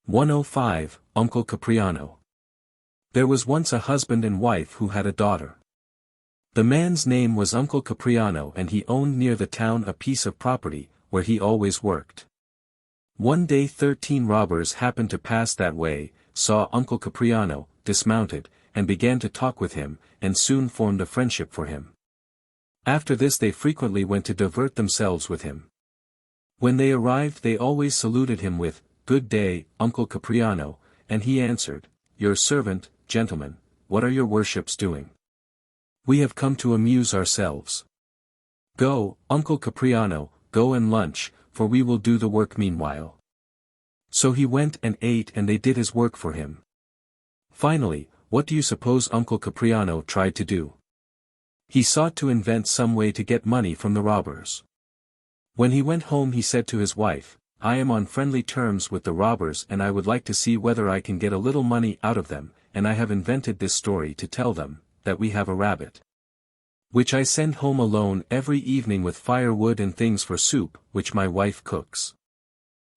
105, Uncle Capriano. There was once a husband and wife who had a daughter. The man's name was Uncle Capriano, and he owned near the town a piece of property, where he always worked. One day 13 robbers happened to pass that way, saw Uncle Capriano, dismounted, and began to talk with him, and soon formed a friendship for him. After this they frequently went to divert themselves with him. When they arrived they always saluted him with, "Good day, Uncle Capriano," and he answered, "Your servant, gentlemen, what are your worships doing? We have come to amuse ourselves." "Go, Uncle Capriano, go and lunch, for we will do the work meanwhile." So he went and ate, and they did his work for him. Finally, what do you suppose Uncle Capriano tried to do? He sought to invent some way to get money from the robbers. When he went home he said to his wife, "I am on friendly terms with the robbers, and I would like to see whether I can get a little money out of them, and I have invented this story to tell them, that we have a rabbit, which I send home alone every evening with firewood and things for soup, which my wife cooks."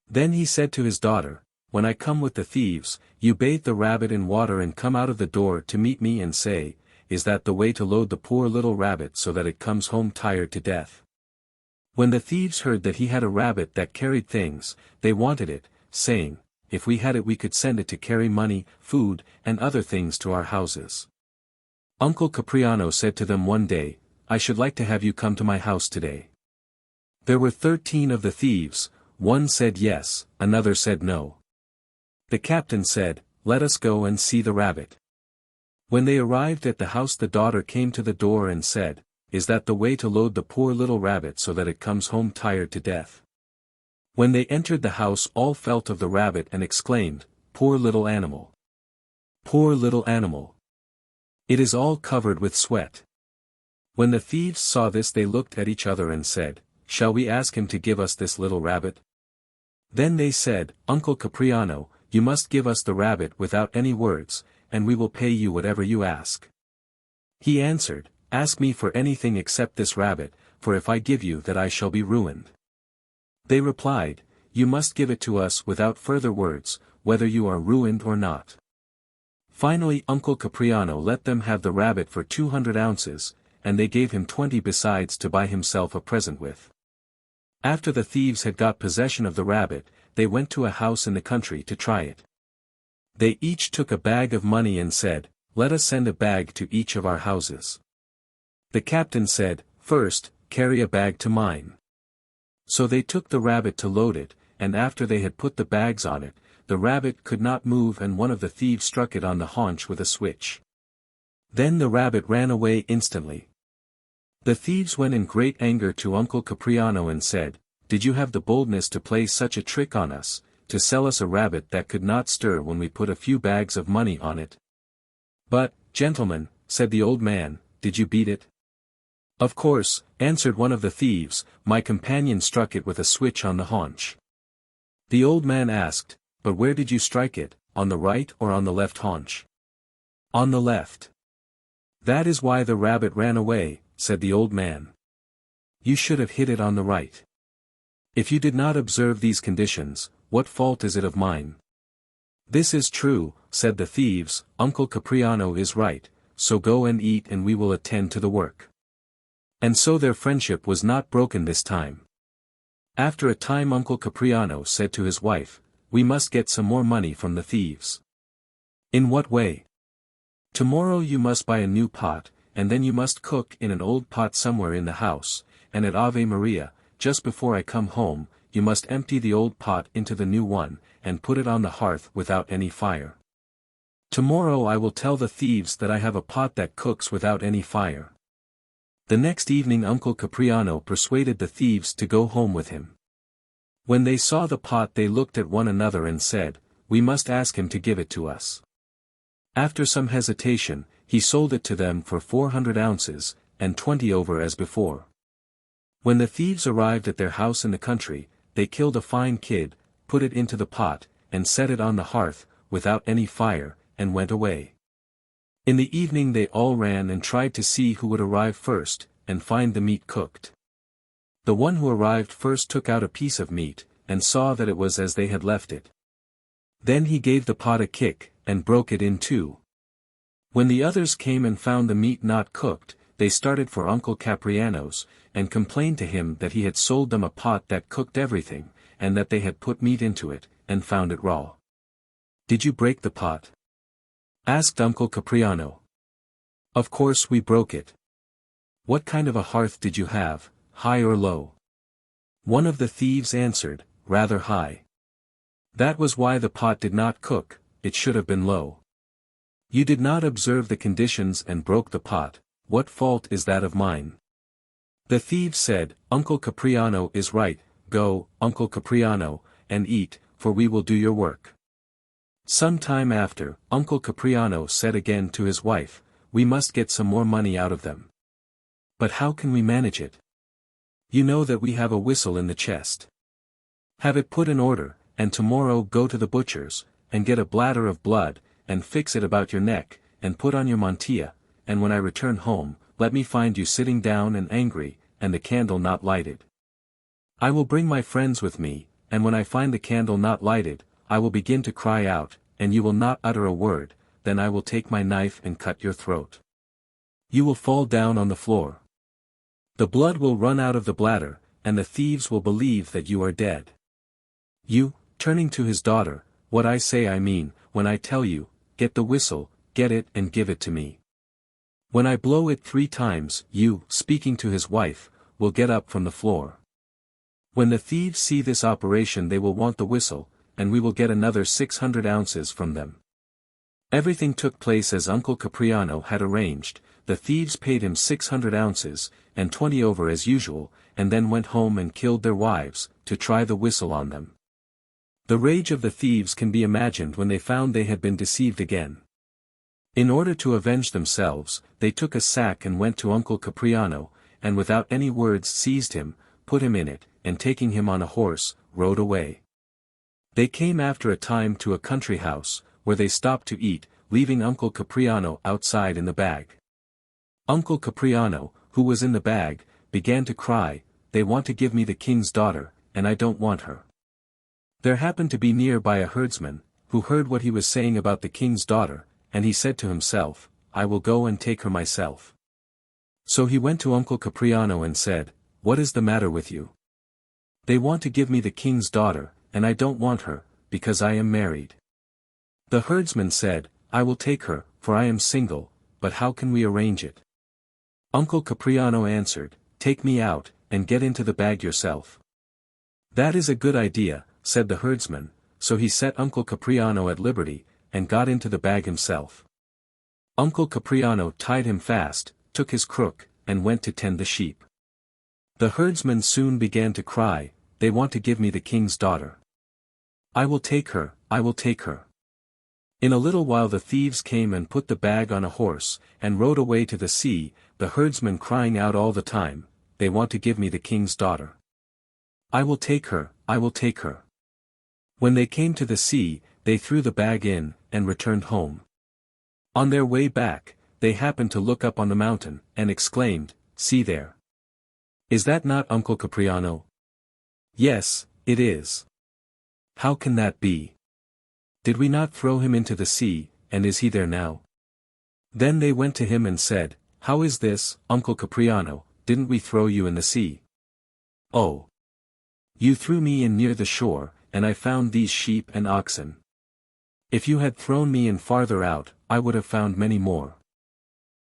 Then he said to his daughter, "When I come with the thieves, you bathe the rabbit in water and come out of the door to meet me and say, 'Is that the way to load the poor little rabbit so that it comes home tired to death?'" When the thieves heard that he had a rabbit that carried things, they wanted it, saying, "If we had it we could send it to carry money, food, and other things to our houses." Uncle Capriano said to them one day, "I should like to have you come to my house today." There were 13 of the thieves, one said yes, another said no. The captain said, "Let us go and see the rabbit." When they arrived at the house the daughter came to the door and said, "Is that the way to load the poor little rabbit so that it comes home tired to death?" When they entered the house all felt of the rabbit and exclaimed, "Poor little animal! Poor little animal! It is all covered with sweat." When the thieves saw this they looked at each other and said, "Shall we ask him to give us this little rabbit?" Then they said, "Uncle Capriano, you must give us the rabbit without any words, and we will pay you whatever you ask." He answered, "Ask me for anything except this rabbit, for if I give you that I shall be ruined." They replied, "You must give it to us without further words, whether you are ruined or not." Finally Uncle Capriano let them have the rabbit for 200 ounces, and they gave him 20 besides to buy himself a present with. After the thieves had got possession of the rabbit, they went to a house in the country to try it. They each took a bag of money and said, "Let us send a bag to each of our houses." The captain said, "First, carry a bag to mine." So they took the rabbit to load it, and after they had put the bags on it, the rabbit could not move and one of the thieves struck it on the haunch with a switch. Then the rabbit ran away instantly. The thieves went in great anger to Uncle Capriano and said, "Did you have the boldness to play such a trick on us, to sell us a rabbit that could not stir when we put a few bags of money on it?" "But, gentlemen," said the old man, "did you beat it?" "Of course," answered one of the thieves, "my companion struck it with a switch on the haunch." The old man asked, "But where did you strike it, on the right or on the left haunch?" "On the left." "That is why the rabbit ran away," said the old man. "You should have hit it on the right." "If you did not observe these conditions, what fault is it of mine?" "This is true," said the thieves, "Uncle Capriano is right, so go and eat and we will attend to the work." And so their friendship was not broken this time. After a time Uncle Capriano said to his wife, "We must get some more money from the thieves." "In what way?" "Tomorrow you must buy a new pot, and then you must cook in an old pot somewhere in the house, and at Ave Maria, just before I come home, you must empty the old pot into the new one, and put it on the hearth without any fire. Tomorrow I will tell the thieves that I have a pot that cooks without any fire." The next evening Uncle Capriano persuaded the thieves to go home with him. When they saw the pot they looked at one another and said, "We must ask him to give it to us." After some hesitation, he sold it to them for 400 ounces, and 20 over as before. When the thieves arrived at their house in the country, they killed a fine kid, put it into the pot, and set it on the hearth, without any fire, and went away. In the evening they all ran and tried to see who would arrive first, and find the meat cooked. The one who arrived first took out a piece of meat, and saw that it was as they had left it. Then he gave the pot a kick, and broke it in two. When the others came and found the meat not cooked, they started for Uncle Capriano's, and complained to him that he had sold them a pot that cooked everything, and that they had put meat into it, and found it raw. "Did you break the pot?" asked Uncle Capriano. "Of course we broke it." "What kind of a hearth did you have, high or low?" One of the thieves answered, "Rather high." "That was why the pot did not cook, it should have been low." "You did not observe the conditions and broke the pot, what fault is that of mine?" The thieves said, "Uncle Capriano is right, go, Uncle Capriano, and eat, for we will do your work." Some time after, Uncle Capriano said again to his wife, "We must get some more money out of them." "But how can we manage it? You know that we have a whistle in the chest. Have it put in order, and tomorrow go to the butcher's, and get a bladder of blood, and fix it about your neck, and put on your mantilla, and when I return home, let me find you sitting down and angry, and the candle not lighted. I will bring my friends with me, and when I find the candle not lighted, I will begin to cry out, and you will not utter a word, then I will take my knife and cut your throat. You will fall down on the floor. The blood will run out of the bladder, and the thieves will believe that you are dead. You," turning to his daughter, "what I say I mean, when I tell you, get the whistle, get it and give it to me. When I blow it 3 times, you," speaking to his wife, "will get up from the floor. When the thieves see this operation they will want the whistle, and we will get another 600 ounces from them." Everything took place as Uncle Capriano had arranged. The thieves paid him 600 ounces, and 20 over as usual, and then went home and killed their wives, to try the whistle on them. The rage of the thieves can be imagined when they found they had been deceived again. In order to avenge themselves, they took a sack and went to Uncle Capriano, and without any words seized him, put him in it, and taking him on a horse, rode away. They came after a time to a country house, where they stopped to eat, leaving Uncle Capriano outside in the bag. Uncle Capriano, who was in the bag, began to cry, "They want to give me the king's daughter, and I don't want her." There happened to be near by a herdsman, who heard what he was saying about the king's daughter, and he said to himself, "I will go and take her myself." So he went to Uncle Capriano and said, "What is the matter with you?" "They want to give me the king's daughter, and I don't want her, because I am married." The herdsman said, "I will take her, for I am single, but how can we arrange it?" Uncle Capriano answered, "Take me out, and get into the bag yourself." "That is a good idea," said the herdsman, so he set Uncle Capriano at liberty, and got into the bag himself. Uncle Capriano tied him fast, took his crook, and went to tend the sheep. The herdsman soon began to cry, "They want to give me the king's daughter. I will take her, I will take her." In a little while the thieves came and put the bag on a horse, and rode away to the sea, the herdsman crying out all the time, "They want to give me the king's daughter. I will take her, I will take her." When they came to the sea, they threw the bag in, and returned home. On their way back, they happened to look up on the mountain, and exclaimed, "See there! Is that not Uncle Capriano?" "Yes, it is." "How can that be? Did we not throw him into the sea, and is he there now?" Then they went to him and said, "How is this, Uncle Capriano, didn't we throw you in the sea?" "Oh! You threw me in near the shore, and I found these sheep and oxen. If you had thrown me in farther out, I would have found many more."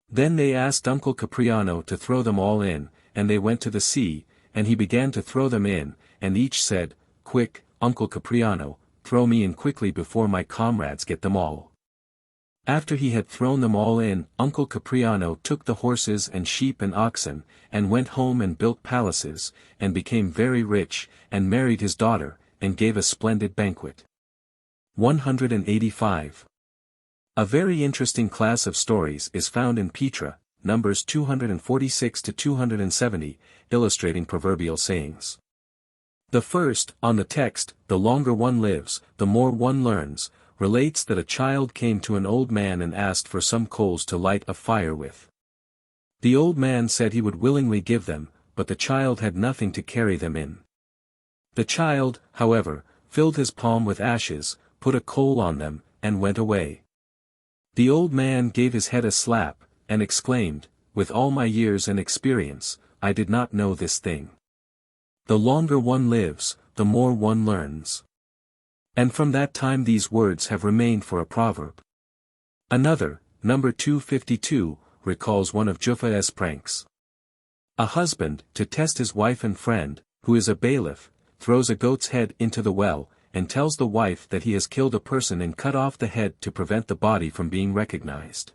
Then they asked Uncle Capriano to throw them all in, and they went to the sea, and he began to throw them in, and each said, "Quick, Uncle Capriano, throw me in quickly before my comrades get them all." After he had thrown them all in, Uncle Capriano took the horses and sheep and oxen, and went home and built palaces, and became very rich, and married his daughter, and gave a splendid banquet. 185. A very interesting class of stories is found in Petra, Numbers 246 to 270, illustrating proverbial sayings. The first, on the text, "The longer one lives, the more one learns," relates that a child came to an old man and asked for some coals to light a fire with. The old man said he would willingly give them, but the child had nothing to carry them in. The child, however, filled his palm with ashes, put a coal on them, and went away. The old man gave his head a slap, and exclaimed, "With all my years and experience, I did not know this thing. The longer one lives, the more one learns." And from that time these words have remained for a proverb. Another, number 252, recalls one of Juffa's pranks. A husband, to test his wife and friend, who is a bailiff, throws a goat's head into the well, and tells the wife that he has killed a person and cut off the head to prevent the body from being recognized.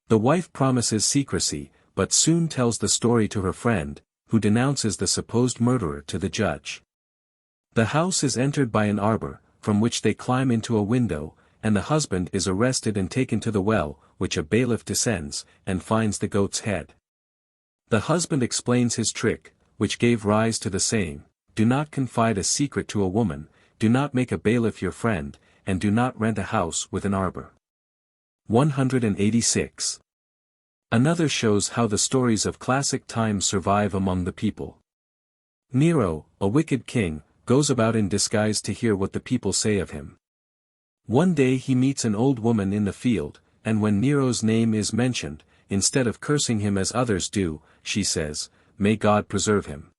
The wife promises secrecy, but soon tells the story to her friend, who denounces the supposed murderer to the judge. The house is entered by an arbor, from which they climb into a window, and the husband is arrested and taken to the well, which a bailiff descends, and finds the goat's head. The husband explains his trick, which gave rise to the saying, "Do not confide a secret to a woman, do not make a bailiff your friend, and do not rent a house with an arbor." 186. Another shows how the stories of classic times survive among the people. Nero, a wicked king, goes about in disguise to hear what the people say of him. One day he meets an old woman in the field, and when Nero's name is mentioned, instead of cursing him as others do, she says, "May God preserve him."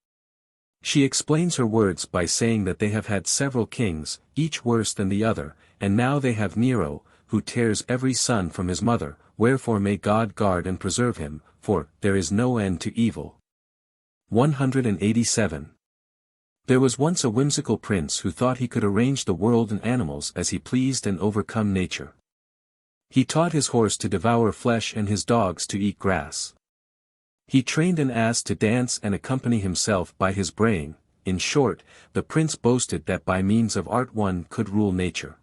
She explains her words by saying that they have had several kings, each worse than the other, and now they have Nero, who tears every son from his mother, wherefore may God guard and preserve him, for there is no end to evil. 187. There was once a whimsical prince who thought he could arrange the world and animals as he pleased and overcome nature. He taught his horse to devour flesh and his dogs to eat grass. He trained an ass to dance and accompany himself by his braying. In short, the prince boasted that by means of art one could rule nature.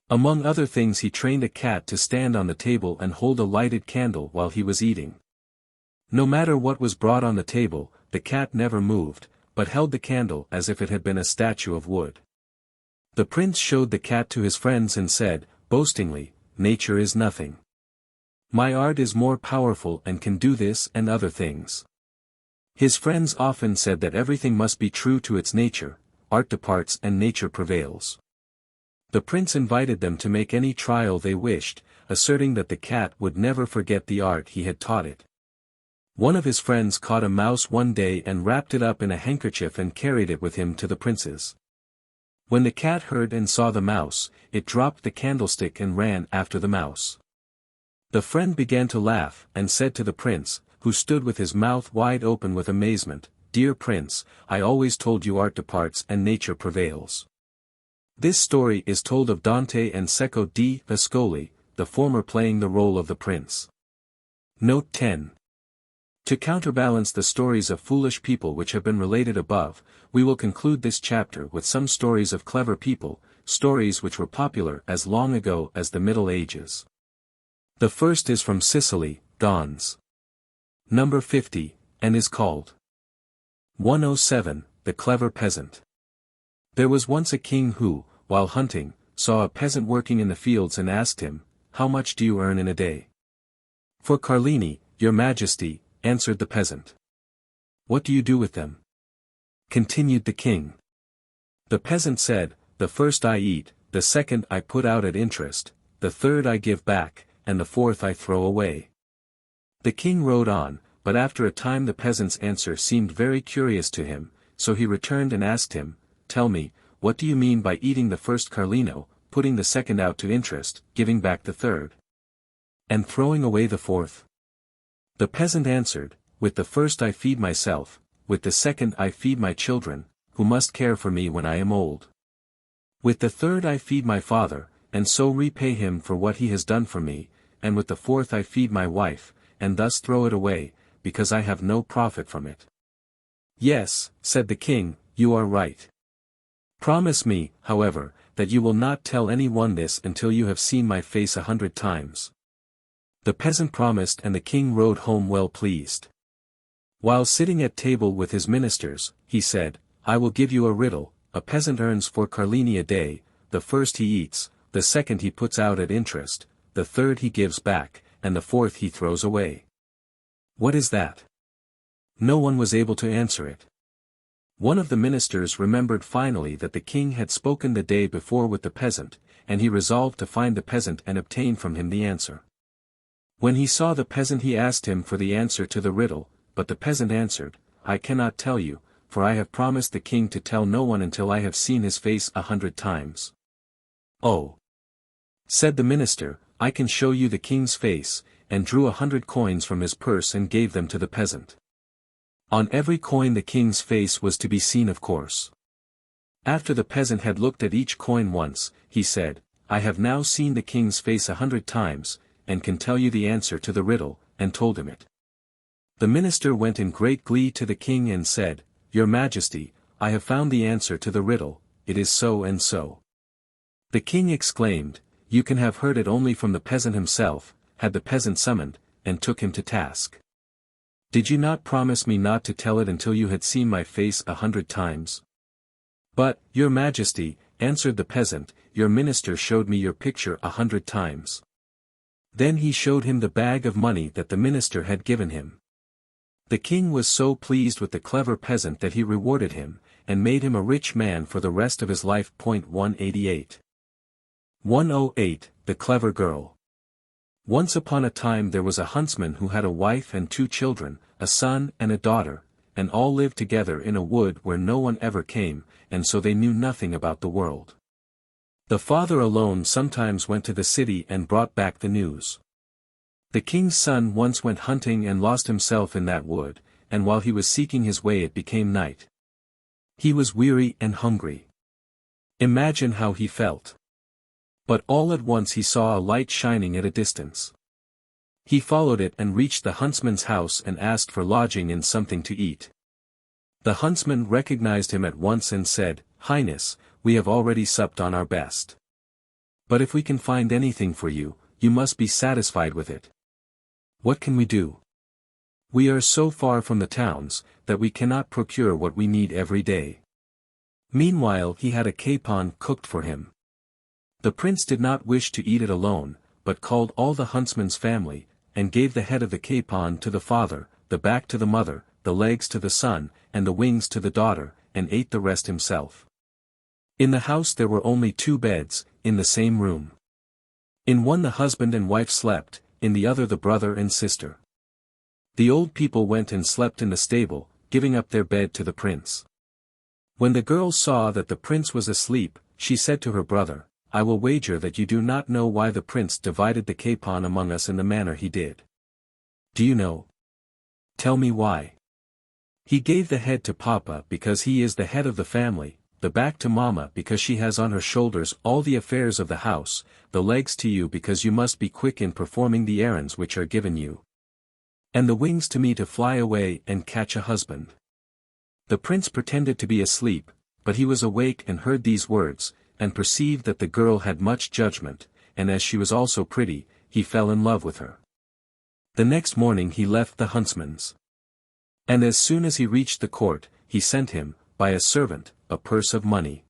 Among other things he trained a cat to stand on the table and hold a lighted candle while he was eating. No matter what was brought on the table, the cat never moved, but held the candle as if it had been a statue of wood. The prince showed the cat to his friends and said, boastingly, "Nature is nothing. My art is more powerful and can do this and other things." His friends often said that everything must be true to its nature, art departs and nature prevails. The prince invited them to make any trial they wished, asserting that the cat would never forget the art he had taught it. One of his friends caught a mouse one day and wrapped it up in a handkerchief and carried it with him to the prince's. When the cat heard and saw the mouse, it dropped the candlestick and ran after the mouse. The friend began to laugh, and said to the prince, who stood with his mouth wide open with amazement, "Dear prince, I always told you art departs and nature prevails." This story is told of Dante and Cecco di Ascoli, the former playing the role of the prince. Note 10. To counterbalance the stories of foolish people which have been related above, we will conclude this chapter with some stories of clever people, stories which were popular as long ago as the Middle Ages. The first is from Sicily, Dons. Number 50, and is called 107, The Clever Peasant. There was once a king who, while hunting, saw a peasant working in the fields and asked him, "How much do you earn in a day?" "For Carlini, your majesty," answered the peasant. "What do you do with them?" continued the king. The peasant said, "The first I eat, the second I put out at interest, the third I give back, and the fourth I throw away." The king rode on, but after a time the peasant's answer seemed very curious to him, so he returned and asked him, "Tell me, what do you mean by eating the first Carlino, putting the second out to interest, giving back the third, and throwing away the fourth?" The peasant answered, "With the first I feed myself, with the second I feed my children, who must care for me when I am old. With the third I feed my father, and so repay him for what he has done for me, and with the fourth I feed my wife, and thus throw it away, because I have no profit from it." "Yes," said the king, "you are right. Promise me, however, that you will not tell any one this until you have seen my face 100 times. The peasant promised, and the king rode home well pleased. While sitting at table with his ministers, he said, "I will give you a riddle. A peasant earns 4 Carlini a day, the first he eats, the second he puts out at interest, the third he gives back, and the fourth he throws away. What is that?" No one was able to answer it. One of the ministers remembered finally that the king had spoken the day before with the peasant, and he resolved to find the peasant and obtain from him the answer. When he saw the peasant he asked him for the answer to the riddle, but the peasant answered, "I cannot tell you, for I have promised the king to tell no one until I have seen his face 100 times. "Oh," said the minister, "I can show you the king's face," and drew 100 coins from his purse and gave them to the peasant. On every coin the king's face was to be seen, of course. After the peasant had looked at each coin once, he said, "I have now seen the king's face 100 times, and can tell you the answer to the riddle," and told him it. The minister went in great glee to the king and said, "Your Majesty, I have found the answer to the riddle, it is so and so." The king exclaimed, "You can have heard it only from the peasant himself," had the peasant summoned, and took him to task. "Did you not promise me not to tell it until you had seen my face 100 times? "But, Your Majesty," answered the peasant, "your minister showed me your picture 100 times. Then he showed him the bag of money that the minister had given him. The king was so pleased with the clever peasant that he rewarded him, and made him a rich man for the rest of his life. 188. 108. The Clever Girl. Once upon a time there was a huntsman who had a wife and 2 children, a son and a daughter, and all lived together in a wood where no one ever came, and so they knew nothing about the world. The father alone sometimes went to the city and brought back the news. The king's son once went hunting and lost himself in that wood, and while he was seeking his way it became night. He was weary and hungry. Imagine how he felt. But all at once he saw a light shining at a distance. He followed it and reached the huntsman's house and asked for lodging and something to eat. The huntsman recognized him at once and said, "Highness, we have already supped on our best. But if we can find anything for you, you must be satisfied with it. What can we do? We are so far from the towns, that we cannot procure what we need every day." Meanwhile he had a capon cooked for him. The prince did not wish to eat it alone, but called all the huntsman's family, and gave the head of the capon to the father, the back to the mother, the legs to the son, and the wings to the daughter, and ate the rest himself. In the house there were only 2 beds, in the same room. In one the husband and wife slept, in the other the brother and sister. The old people went and slept in the stable, giving up their bed to the prince. When the girl saw that the prince was asleep, she said to her brother, "I will wager that you do not know why the prince divided the capon among us in the manner he did. Do you know? Tell me why." "He gave the head to Papa because he is the head of the family, the back to Mama because she has on her shoulders all the affairs of the house, the legs to you because you must be quick in performing the errands which are given you, and the wings to me to fly away and catch a husband." The prince pretended to be asleep, but he was awake and heard these words, and perceived that the girl had much judgment, and as she was also pretty, he fell in love with her. The next morning he left the huntsman's. And as soon as he reached the court, he sent him, by a servant, a purse of money.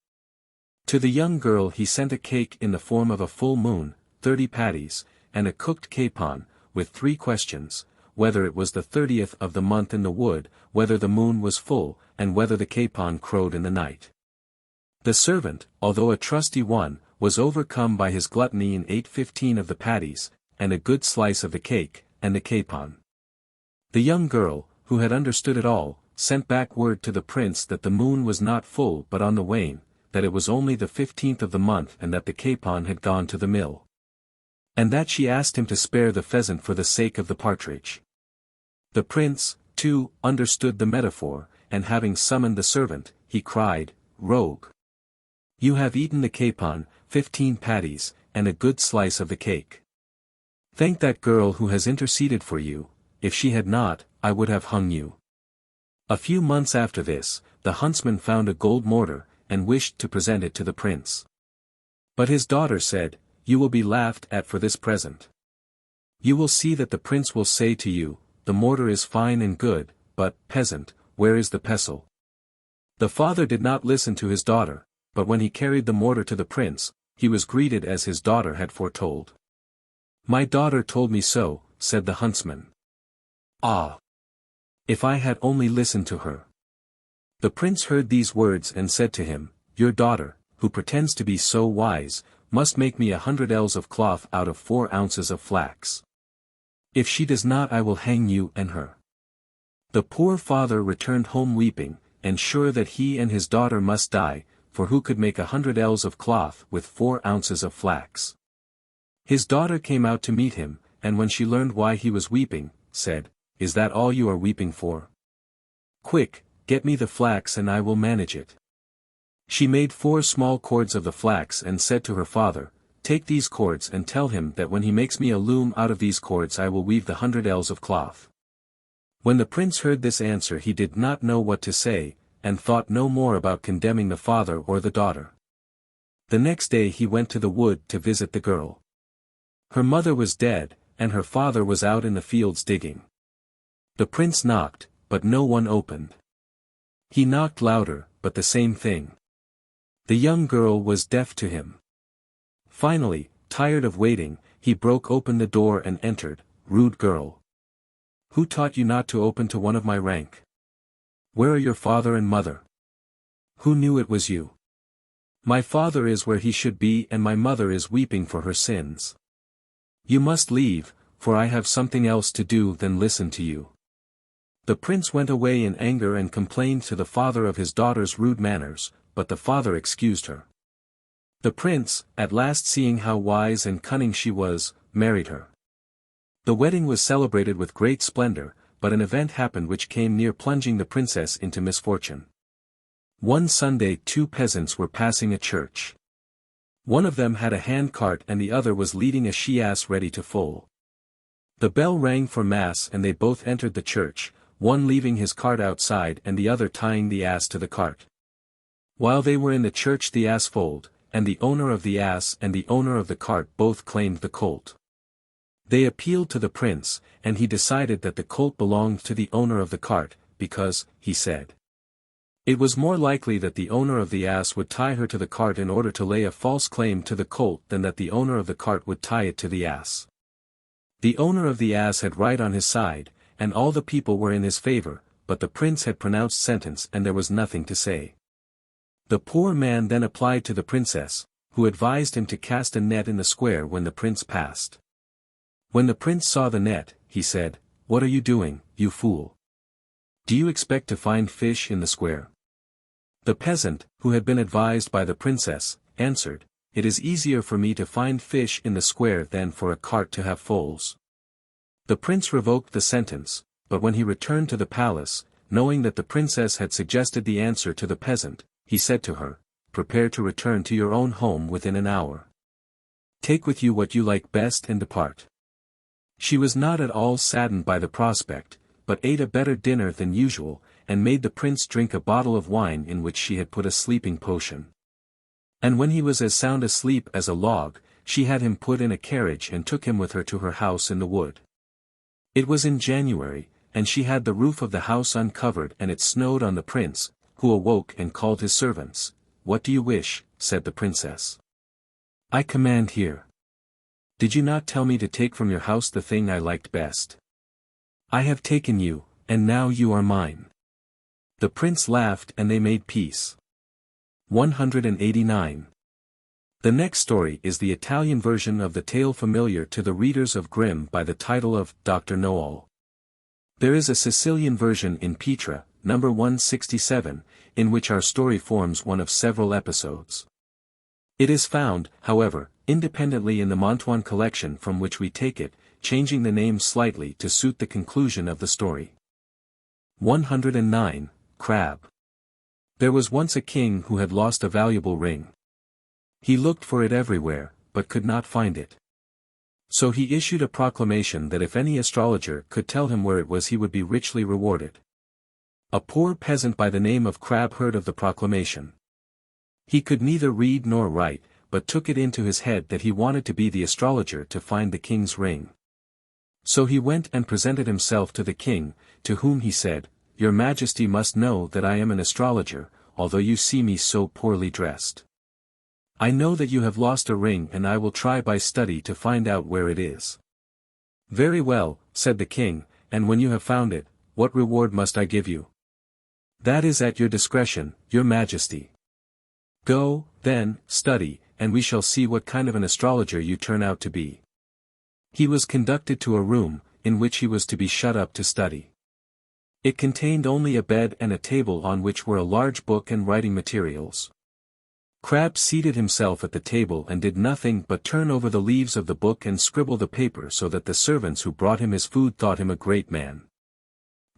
To the young girl he sent a cake in the form of a full moon, 30 patties, and a cooked capon, with 3 questions, whether it was the 30th of the month in the wood, whether the moon was full, and whether the capon crowed in the night. The servant, although a trusty one, was overcome by his gluttony and ate 15 of the patties, and a good slice of the cake, and the capon. The young girl, who had understood it all, sent back word to the prince that the moon was not full but on the wane, that it was only the 15th of the month and that the capon had gone to the mill. And that she asked him to spare the pheasant for the sake of the partridge. The prince, too, understood the metaphor, and having summoned the servant, he cried, "Rogue! You have eaten the capon, 15 patties, and a good slice of the cake. Thank that girl who has interceded for you, if she had not, I would have hung you." A few months after this, the huntsman found a gold mortar, and wished to present it to the prince. But his daughter said, "You will be laughed at for this present. You will see that the prince will say to you, 'The mortar is fine and good, but, peasant, where is the pestle?'" The father did not listen to his daughter, but when he carried the mortar to the prince, he was greeted as his daughter had foretold. "My daughter told me so," said the huntsman. "Ah! If I had only listened to her! The prince heard these words and said to him, "Your daughter, who pretends to be so wise, must make me 100 ells of cloth out of 4 ounces of flax. If she does not, I will hang you and her." The poor father returned home weeping, and sure that he and his daughter must die, for who could make 100 ells of cloth with 4 ounces of flax? His daughter came out to meet him, and when she learned why he was weeping, said, "Is that all you are weeping for? Quick, get me the flax and I will manage it." She made 4 small cords of the flax and said to her father, "Take these cords and tell him that when he makes me a loom out of these cords I will weave the 100 ells of cloth." When the prince heard this answer he did not know what to say, and thought no more about condemning the father or the daughter. The next day he went to the wood to visit the girl. Her mother was dead, and her father was out in the fields digging. The prince knocked, but no one opened. He knocked louder, but the same thing. The young girl was deaf to him. Finally, tired of waiting, he broke open the door and entered. "Rude girl! Who taught you not to open to one of my rank? Where are your father and mother? Who knew it was you? My father is where he should be and my mother is weeping for her sins. You must leave, for I have something else to do than listen to you." The prince went away in anger and complained to the father of his daughter's rude manners, but the father excused her. The prince, at last seeing how wise and cunning she was, married her. The wedding was celebrated with great splendor, but an event happened which came near plunging the princess into misfortune. One Sunday 2 peasants were passing a church. One of them had a hand-cart and the other was leading a she-ass ready to foal. The bell rang for mass and they both entered the church, one leaving his cart outside and the other tying the ass to the cart. While they were in the church the ass foaled, and the owner of the ass and the owner of the cart both claimed the colt. They appealed to the prince, and he decided that the colt belonged to the owner of the cart, because, he said, it was more likely that the owner of the ass would tie her to the cart in order to lay a false claim to the colt than that the owner of the cart would tie it to the ass. The owner of the ass had right on his side, and all the people were in his favor, but the prince had pronounced sentence and there was nothing to say. The poor man then applied to the princess, who advised him to cast a net in the square when the prince passed. When the prince saw the net, he said, "What are you doing, you fool? Do you expect to find fish in the square?" The peasant, who had been advised by the princess, answered, "It is easier for me to find fish in the square than for a cart to have foals." The prince revoked the sentence, but when he returned to the palace, knowing that the princess had suggested the answer to the peasant, he said to her, "Prepare to return to your own home within an hour. Take with you what you like best and depart." She was not at all saddened by the prospect, but ate a better dinner than usual, and made the prince drink a bottle of wine in which she had put a sleeping potion. And when he was as sound asleep as a log, she had him put in a carriage and took him with her to her house in the wood. It was in January, and she had the roof of the house uncovered and it snowed on the prince, who awoke and called his servants. "What do you wish?" said the princess. "I command here. Did you not tell me to take from your house the thing I liked best? I have taken you, and now you are mine." The prince laughed and they made peace. 189. The next story is the Italian version of the tale familiar to the readers of Grimm by the title of Dr. Know-all. There is a Sicilian version in Petra, number 167, in which our story forms one of several episodes. It is found, however, independently in the Montuan collection from which we take it, changing the name slightly to suit the conclusion of the story. 109. Crab. There was once a king who had lost a valuable ring. He looked for it everywhere, but could not find it. So he issued a proclamation that if any astrologer could tell him where it was he would be richly rewarded. A poor peasant by the name of Crab heard of the proclamation. He could neither read nor write, but took it into his head that he wanted to be the astrologer to find the king's ring. So he went and presented himself to the king, to whom he said, "Your Majesty must know that I am an astrologer, although you see me so poorly dressed. I know that you have lost a ring and I will try by study to find out where it is." "Very well," said the king, "and when you have found it, what reward must I give you?" That is at your discretion, your majesty. Go, then, study, and we shall see what kind of an astrologer you turn out to be. He was conducted to a room, in which he was to be shut up to study. It contained only a bed and a table on which were a large book and writing materials. Crabbe seated himself at the table and did nothing but turn over the leaves of the book and scribble the paper so that the servants who brought him his food thought him a great man.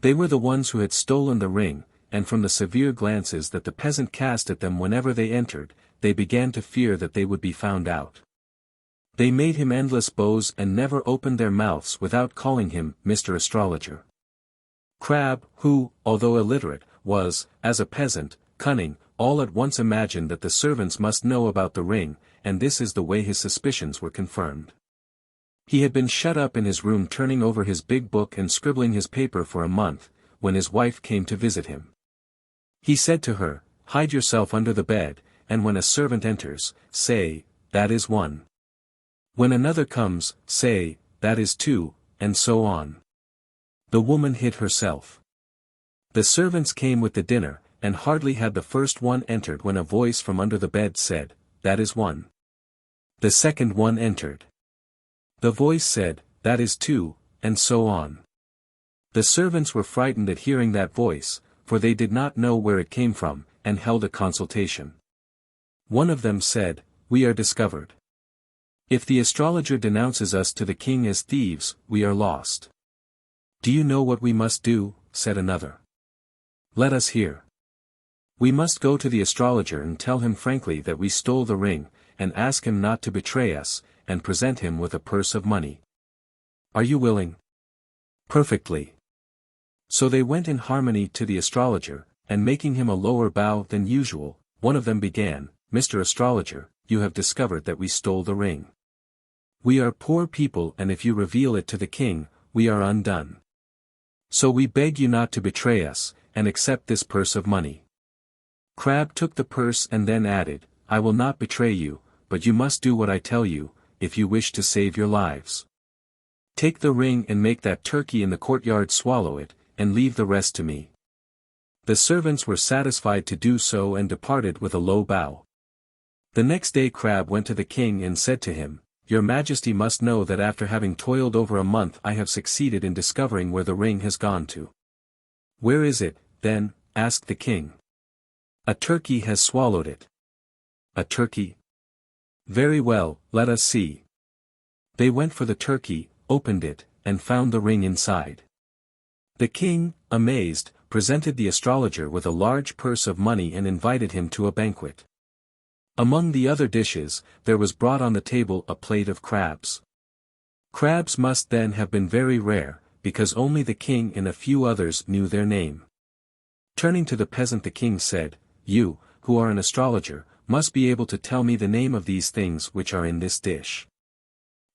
They were the ones who had stolen the ring, and from the severe glances that the peasant cast at them whenever they entered, they began to fear that they would be found out. They made him endless bows and never opened their mouths without calling him Mr. Astrologer. Crabbe, who, although illiterate, was, as a peasant, cunning, all at once imagined that the servants must know about the ring, and this is the way his suspicions were confirmed. He had been shut up in his room turning over his big book and scribbling his paper for a month, when his wife came to visit him. He said to her, "Hide yourself under the bed, and when a servant enters, say, 'That is one.' When another comes, say, 'That is two,' and so on." The woman hid herself. The servants came with the dinner, and hardly had the first one entered when a voice from under the bed said, "That is one." The second one entered. The voice said, "That is two," and so on. The servants were frightened at hearing that voice, for they did not know where it came from, and held a consultation. One of them said, "We are discovered. If the astrologer denounces us to the king as thieves, we are lost." "Do you know what we must do?" said another. "Let us hear." "We must go to the astrologer and tell him frankly that we stole the ring, and ask him not to betray us, and present him with a purse of money. Are you willing?" "Perfectly." So they went in harmony to the astrologer, and making him a lower bow than usual, one of them began, "Mr. Astrologer, you have discovered that we stole the ring. We are poor people, and if you reveal it to the king, we are undone. So we beg you not to betray us, and accept this purse of money." Crabbe took the purse and then added, "I will not betray you, but you must do what I tell you, if you wish to save your lives. Take the ring and make that turkey in the courtyard swallow it, and leave the rest to me." The servants were satisfied to do so and departed with a low bow. The next day Crabbe went to the king and said to him, "Your Majesty must know that after having toiled over a month I have succeeded in discovering where the ring has gone to." "Where is it, then?" asked the king. "A turkey has swallowed it." "A turkey? Very well, let us see." They went for the turkey, opened it, and found the ring inside. The king, amazed, presented the astrologer with a large purse of money and invited him to a banquet. Among the other dishes, there was brought on the table a plate of crabs. Crabs must then have been very rare, because only the king and a few others knew their name. Turning to the peasant, the king said, "You, who are an astrologer, must be able to tell me the name of these things which are in this dish."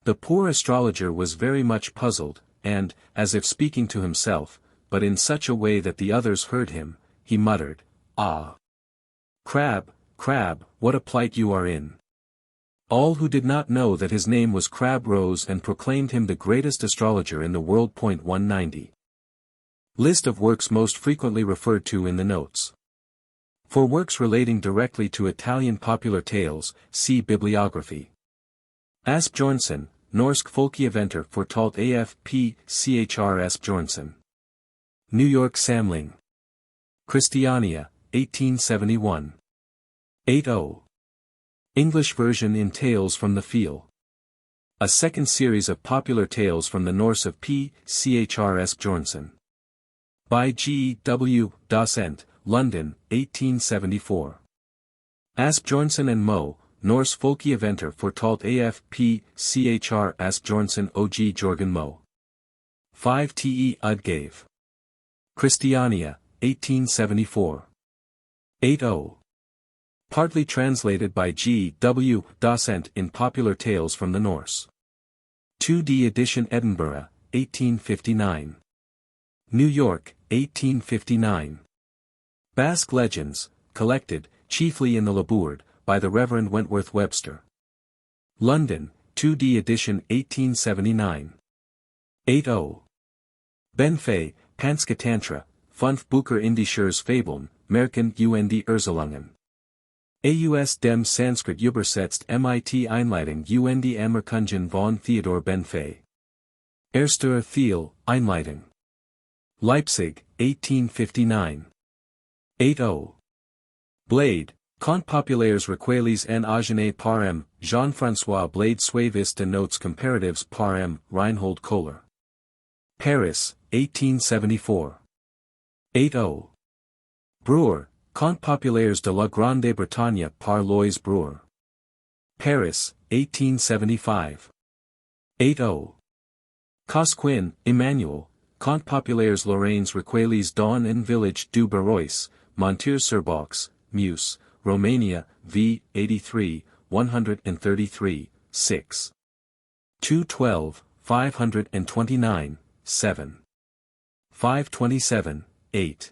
The poor astrologer was very much puzzled, and, as if speaking to himself, but in such a way that the others heard him, he muttered, "Ah! Crabbe, Crabbe, what a plight you are in." All who did not know that his name was Crabbe rose and proclaimed him the greatest astrologer in the world. 190. List of works most frequently referred to in the notes. For works relating directly to Italian popular tales, see bibliography. Asbjornsen, Norsk folkeeventyr fortalt af p. Chr. Asbjornsen. New York Samling. Christiania, 1871. 80. English version in Tales from the Field. A second series of popular tales from the Norse of P. Chr. Asbjornsen. By G. W. Docent, London, 1874. Asbjornsen and Moe, Norse folkeeventyr fortalt af p. Chr. Asbjornsen og Jorgen Moe. 5 Te Udgave. Christiania, 1874. 80. Partly translated by G. W. Docent in Popular Tales from the Norse. 2d edition Edinburgh, 1859. New York, 1859. Basque Legends, collected, chiefly in the Labourd, by the Reverend Wentworth Webster. London, 2d edition 1879. 80. Benfey, Panskatantra, fünf Bücher indisches Fabeln, Märchen und Erzählungen. Aus dem Sanskrit übersetzt mit Einleitung und Anerkennung von Theodor Benfey. Erster Thiel, Einleitung. Leipzig, 1859. 8-0. Blade, Contes populaires recueillis en agene par M. Jean-François Blade Suavis de notes comparatives par M. Reinhold Kohler. Paris, 1874. 8-0. Breuer, Contes populaires de la Grande Bretagne par Lois Breuer. Paris, 1875. 8-0. Cosquin, Emmanuel, Contes populaires Lorraines recueillis dans un village du Barrois, Montier-sur-Box, Meuse, Romania, v. 83, 133, 6. 212, 529, 7. 527, 8.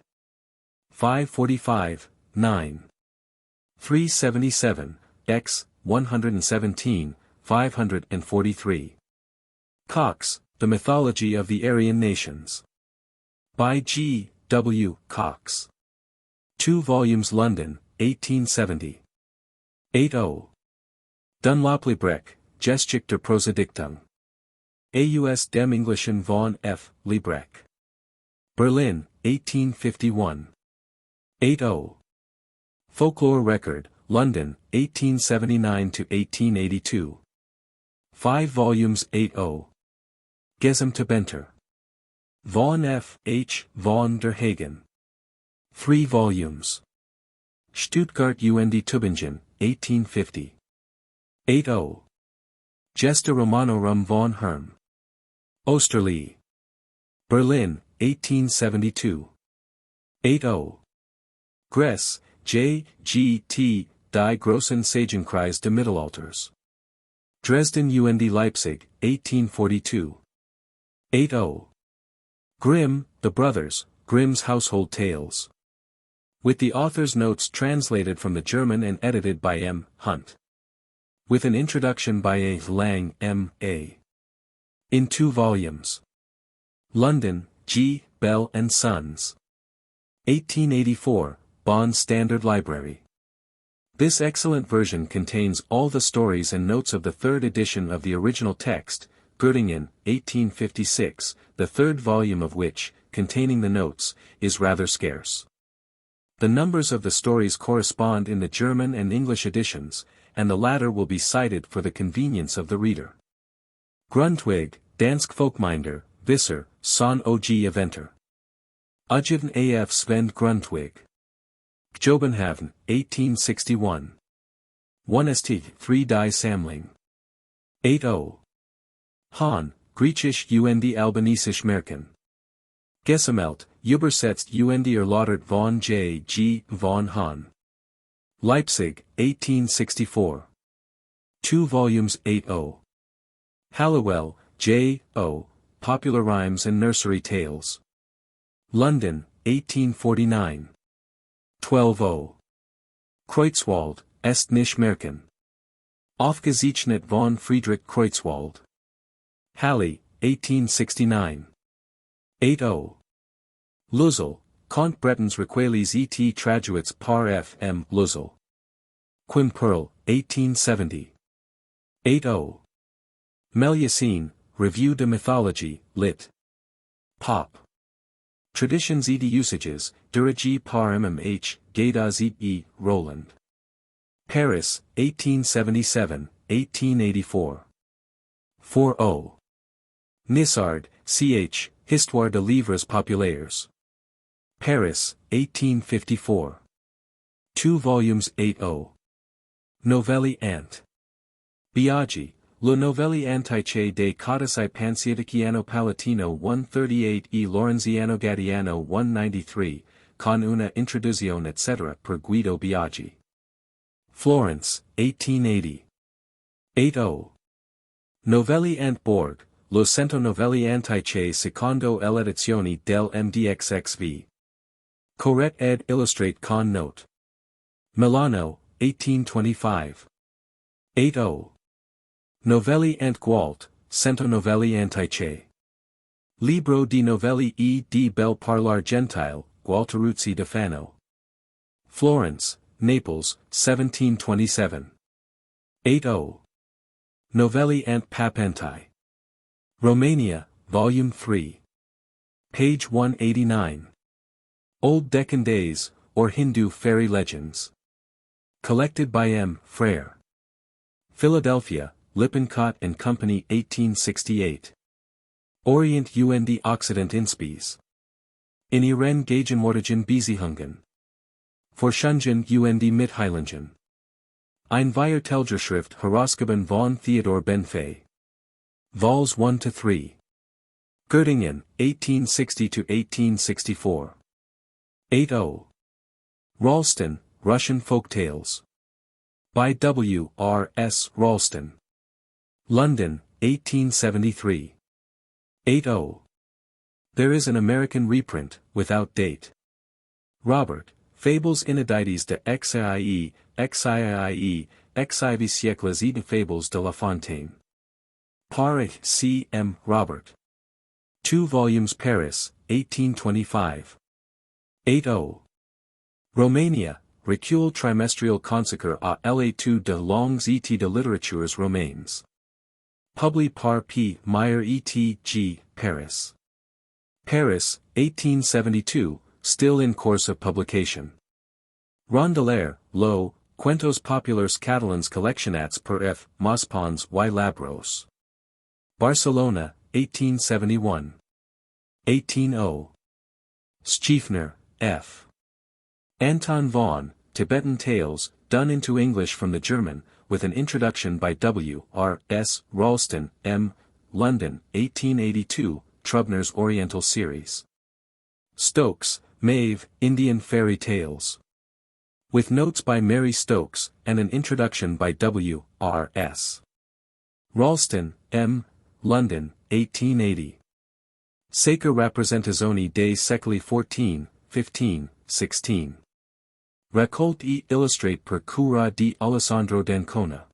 545, 9. 377, x. 117, 543. Cox, The Mythology of the Aryan Nations. By G. W. Cox. 2 volumes London, 1870. 8-0. Dunlop-Liebrecht, Geschichte Prosedichtung. Aus dem Englischen von F. Liebrecht. Berlin, 1851. 8-0. Folklore Record, London, 1879–1882. 5 volumes 8-0. Gesamte Von F. H. von der Hagen. 3 volumes. Stuttgart und Tübingen, 1850. 8-0. Gesta Romanorum von Herm. Osterlee. Berlin, 1872. 8-0. Gress, J. G. T. Die großen Sagenkreis des Mittelalters. Dresden und Leipzig, 1842. 8-0. Grimm, The Brothers, Grimm's Household Tales. With the author's notes translated from the German and edited by M. Hunt. With an introduction by A. Lang, M.A. In 2 volumes. London, G. Bell and Sons. 1884, Bonn Standard Library. This excellent version contains all the stories and notes of the 3rd edition of the original text, Göttingen, 1856, the 3rd volume of which, containing the notes, is rather scarce. The numbers of the stories correspond in the German and English editions, and the latter will be cited for the convenience of the reader. Grundtvig, Dansk Folkminder, Visser, Son og Eventer. Ugevn af Svend Grundtvig. Jobenhavn, 1861. 1 St. 3 Die Samling. 8-0. Hahn, Griechisch und Albanesisch Märchen. Gesammelt, Übersetzt und erläutert von J. G. von Hahn. Leipzig, 1864. 2 volumes 8-0. Halliwell, J. O., Popular Rhymes and Nursery Tales. London, 1849. 12-0. Kreutzwald, Est nicht Märchen. Aufgezeichnet von Friedrich Kreutzwald. Halle, 1869. 8-0. Luzel, Contes Bretons Recueillis et Traduits par F. M. Luzel. Quimperle, 1870. 8-0. Melusine, Revue de Mythologie, lit. Pop. Traditions et Usages, dirigé par MMH, Gadas et E. Roland. Paris, 1877, 1884. 4-0. Nissard, C.H., Histoire de livres populaires. Paris, 1854. 2 volumes 8-0. Novelli Ant. Biagi, Le Novelli Antiche de Codice Pansiatichiano Palatino 138 e Lorenziano Gadiano 193, con una introduzione etc. per Guido Biagi. Florence, 1880. 8-0. Novelli Ant Borg, Lo cento novelli antiche secondo l'edizione del MDXXV. Corret ed illustrate con note. Milano, 1825. 8-0. Novelli ant Gualt, cento novelli antiche. Libro di novelli e di bel parlar gentile, Gualteruzzi da Fano. Florence, Naples, 1727. 80. Novelli and Papentai. Romania, Volume 3. Page 189. Old Deccan Days, or Hindu Fairy Legends. Collected by M. Frere. Philadelphia, Lippincott and Company, 1868. Orient und Occident Inspies. In Ihren Gegenwärtigen Beziehungen. Forschungen und Mitteilungen. Ein Vierteljahrschrift Herausgeben von Theodor Benfey. Vols 1-3. Göttingen, 1860–1864. 80. Ralston, Russian Folk Tales. By W. R. S. Ralston. London, 1873. 80. There is an American reprint, without date. Robert, Fables inédites de XIIE, XIV siècles et Fables de La Fontaine. Par C. M. Robert. 2 volumes Paris, 1825. 80. Romania, Recul trimestriel consacré à la2 de langues et de littératures romaines. Publié par P. Meyer et G. Paris. Paris, 1872, still in course of publication. Rondeler, Lo, Cuentos Populars Catalans Colleccionats per F. Mospons y Labros. Barcelona, 1871. 18. Schiefner, F. Anton von, Tibetan Tales, done into English from the German, with an introduction by W. R. S. Ralston, M. London, 1882, Trubner's Oriental Series. Stokes, Maeve, Indian Fairy Tales. With notes by Mary Stokes, and an introduction by W. R. S. Ralston, M. London, 1880. Sacre Rappresentazioni dei secoli XIV, XV, XVI. Raccolte e illustrate per cura di Alessandro d'Ancona.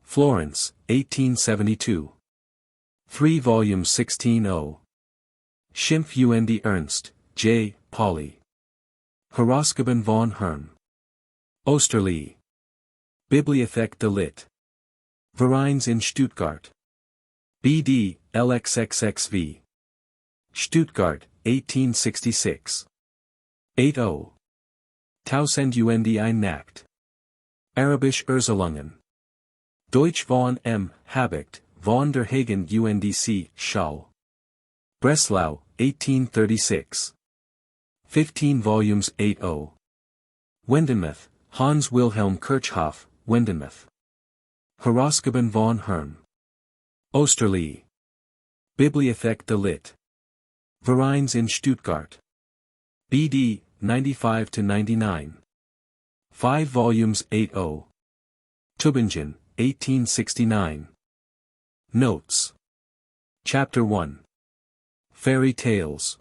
Florence, 1872. 3 volumes 16. Schimpf und Ernst, J. Pauli. Herausgeben von Herrn. Osterlee. Bibliothek de Lit. Vereins in Stuttgart. BD, LXXXV. Stuttgart, 1866. 80. Tausend und ein Nacht. Arabisch Erzählungen. Deutsch von M. Habicht, von der Hagen UNDC, Schall. Breslau, 1836. 15 volumes 80. Wendenmuth, Hans Wilhelm Kirchhoff, Wendenmuth. Herausgeben von Herrn. Osterlee. Bibliothek de Lit. Vereins in Stuttgart. BD, 95–99. 5 volumes 80. Tübingen, 1869. Notes. Chapter 1. Fairy Tales.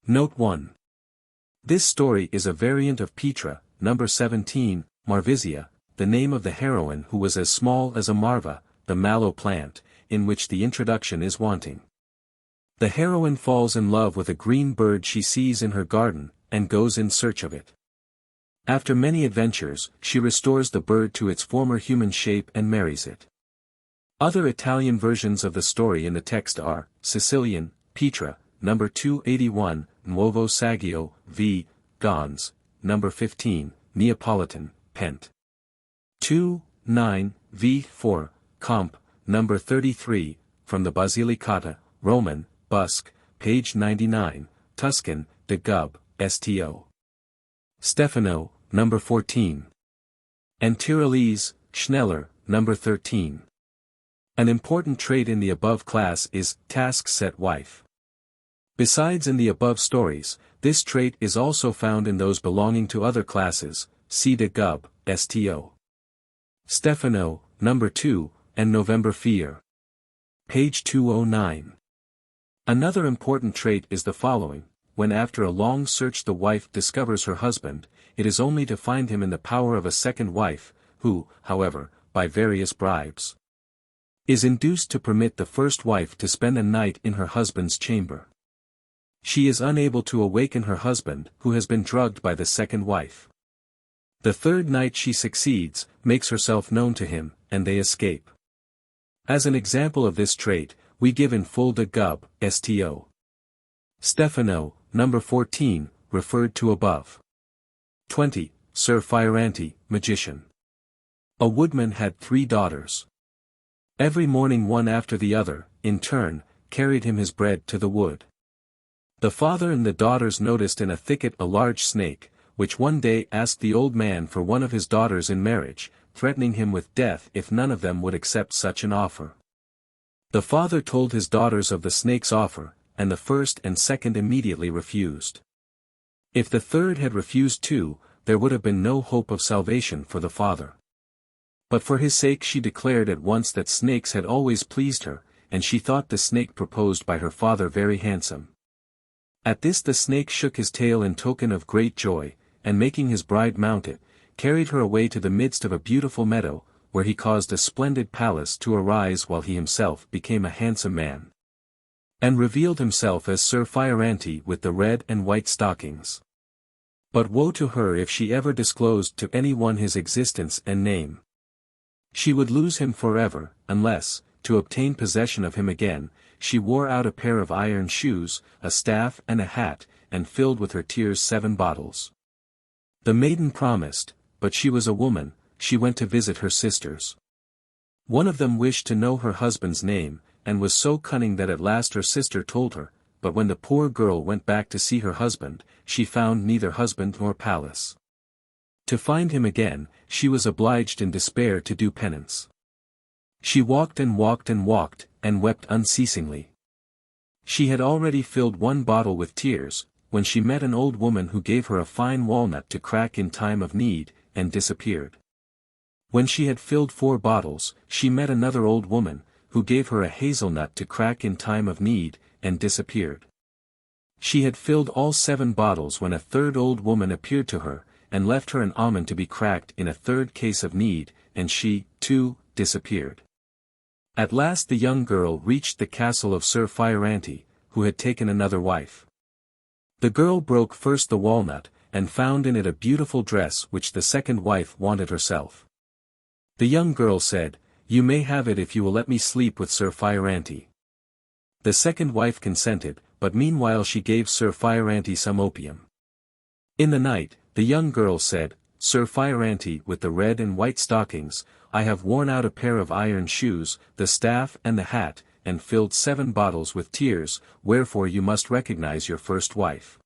Note 1. This story is a variant of Petra, number 17, Marvisia, the name of the heroine who was as small as a marva, the mallow plant, in which the introduction is wanting. The heroine falls in love with a green bird she sees in her garden, and goes in search of it. After many adventures, she restores the bird to its former human shape and marries it. Other Italian versions of the story in the text are, Sicilian, Petra, number 281, Nuovo Saggio, v. Gons, number 15, Neapolitan, Pent. 2, 9, v. 4, Comp, number 33, from the Basilicata, Roman, Busk, page 99, Tuscan, de Gub, Sto. Stefano, number 14. And Tyrolese, Schneller, number 13. An important trait in the above class is, task-set wife. Besides in the above stories, this trait is also found in those belonging to other classes, see de Gub, Sto. Stefano, number 2, and November Fear. Page 209. Another important trait is the following: when after a long search the wife discovers her husband, it is only to find him in the power of a second wife, who, however, by various bribes, is induced to permit the first wife to spend a night in her husband's chamber. She is unable to awaken her husband, who has been drugged by the second wife. The third night she succeeds, makes herself known to him, and they escape. As an example of this trait, we give in full de Gub, Sto. Stefano, number 14, referred to above. 20. Sir Fioranti, magician. A woodman had 3 daughters. Every morning one after the other, in turn, carried him his bread to the wood. The father and the daughters noticed in a thicket a large snake, which one day asked the old man for one of his daughters in marriage, threatening him with death if none of them would accept such an offer. The father told his daughters of the snake's offer, and the first and second immediately refused. If the third had refused too, there would have been no hope of salvation for the father. But for his sake she declared at once that snakes had always pleased her, and she thought the snake proposed by her father very handsome. At this the snake shook his tail in token of great joy, and making his bride mount it, carried her away to the midst of a beautiful meadow, where he caused a splendid palace to arise while he himself became a handsome man. And revealed himself as Sir Fioranti with the red and white stockings. But woe to her if she ever disclosed to any one his existence and name. She would lose him forever, unless, to obtain possession of him again, she wore out a pair of iron shoes, a staff and a hat, and filled with her tears 7 bottles. The maiden promised, but she was a woman, she went to visit her sisters. One of them wished to know her husband's name, and was so cunning that at last her sister told her, but when the poor girl went back to see her husband, she found neither husband nor palace. To find him again, she was obliged in despair to do penance. She walked and walked and walked, and wept unceasingly. She had already filled 1 bottle with tears, when she met an old woman who gave her a fine walnut to crack in time of need, and disappeared. When she had filled 4 bottles, she met another old woman, who gave her a hazelnut to crack in time of need, and disappeared. She had filled all 7 bottles when a third old woman appeared to her, and left her an almond to be cracked in a third case of need, and she, too, disappeared. At last the young girl reached the castle of Sir Fioranti, who had taken another wife. The girl broke first the walnut, and found in it a beautiful dress which the second wife wanted herself. The young girl said, "You may have it if you will let me sleep with Sir Fioranti." The second wife consented, but meanwhile she gave Sir Fioranti some opium. In the night, the young girl said, "Sir Fioranti with the red and white stockings, I have worn out a pair of iron shoes, the staff and the hat, and filled 7 bottles with tears, wherefore you must recognize your first wife."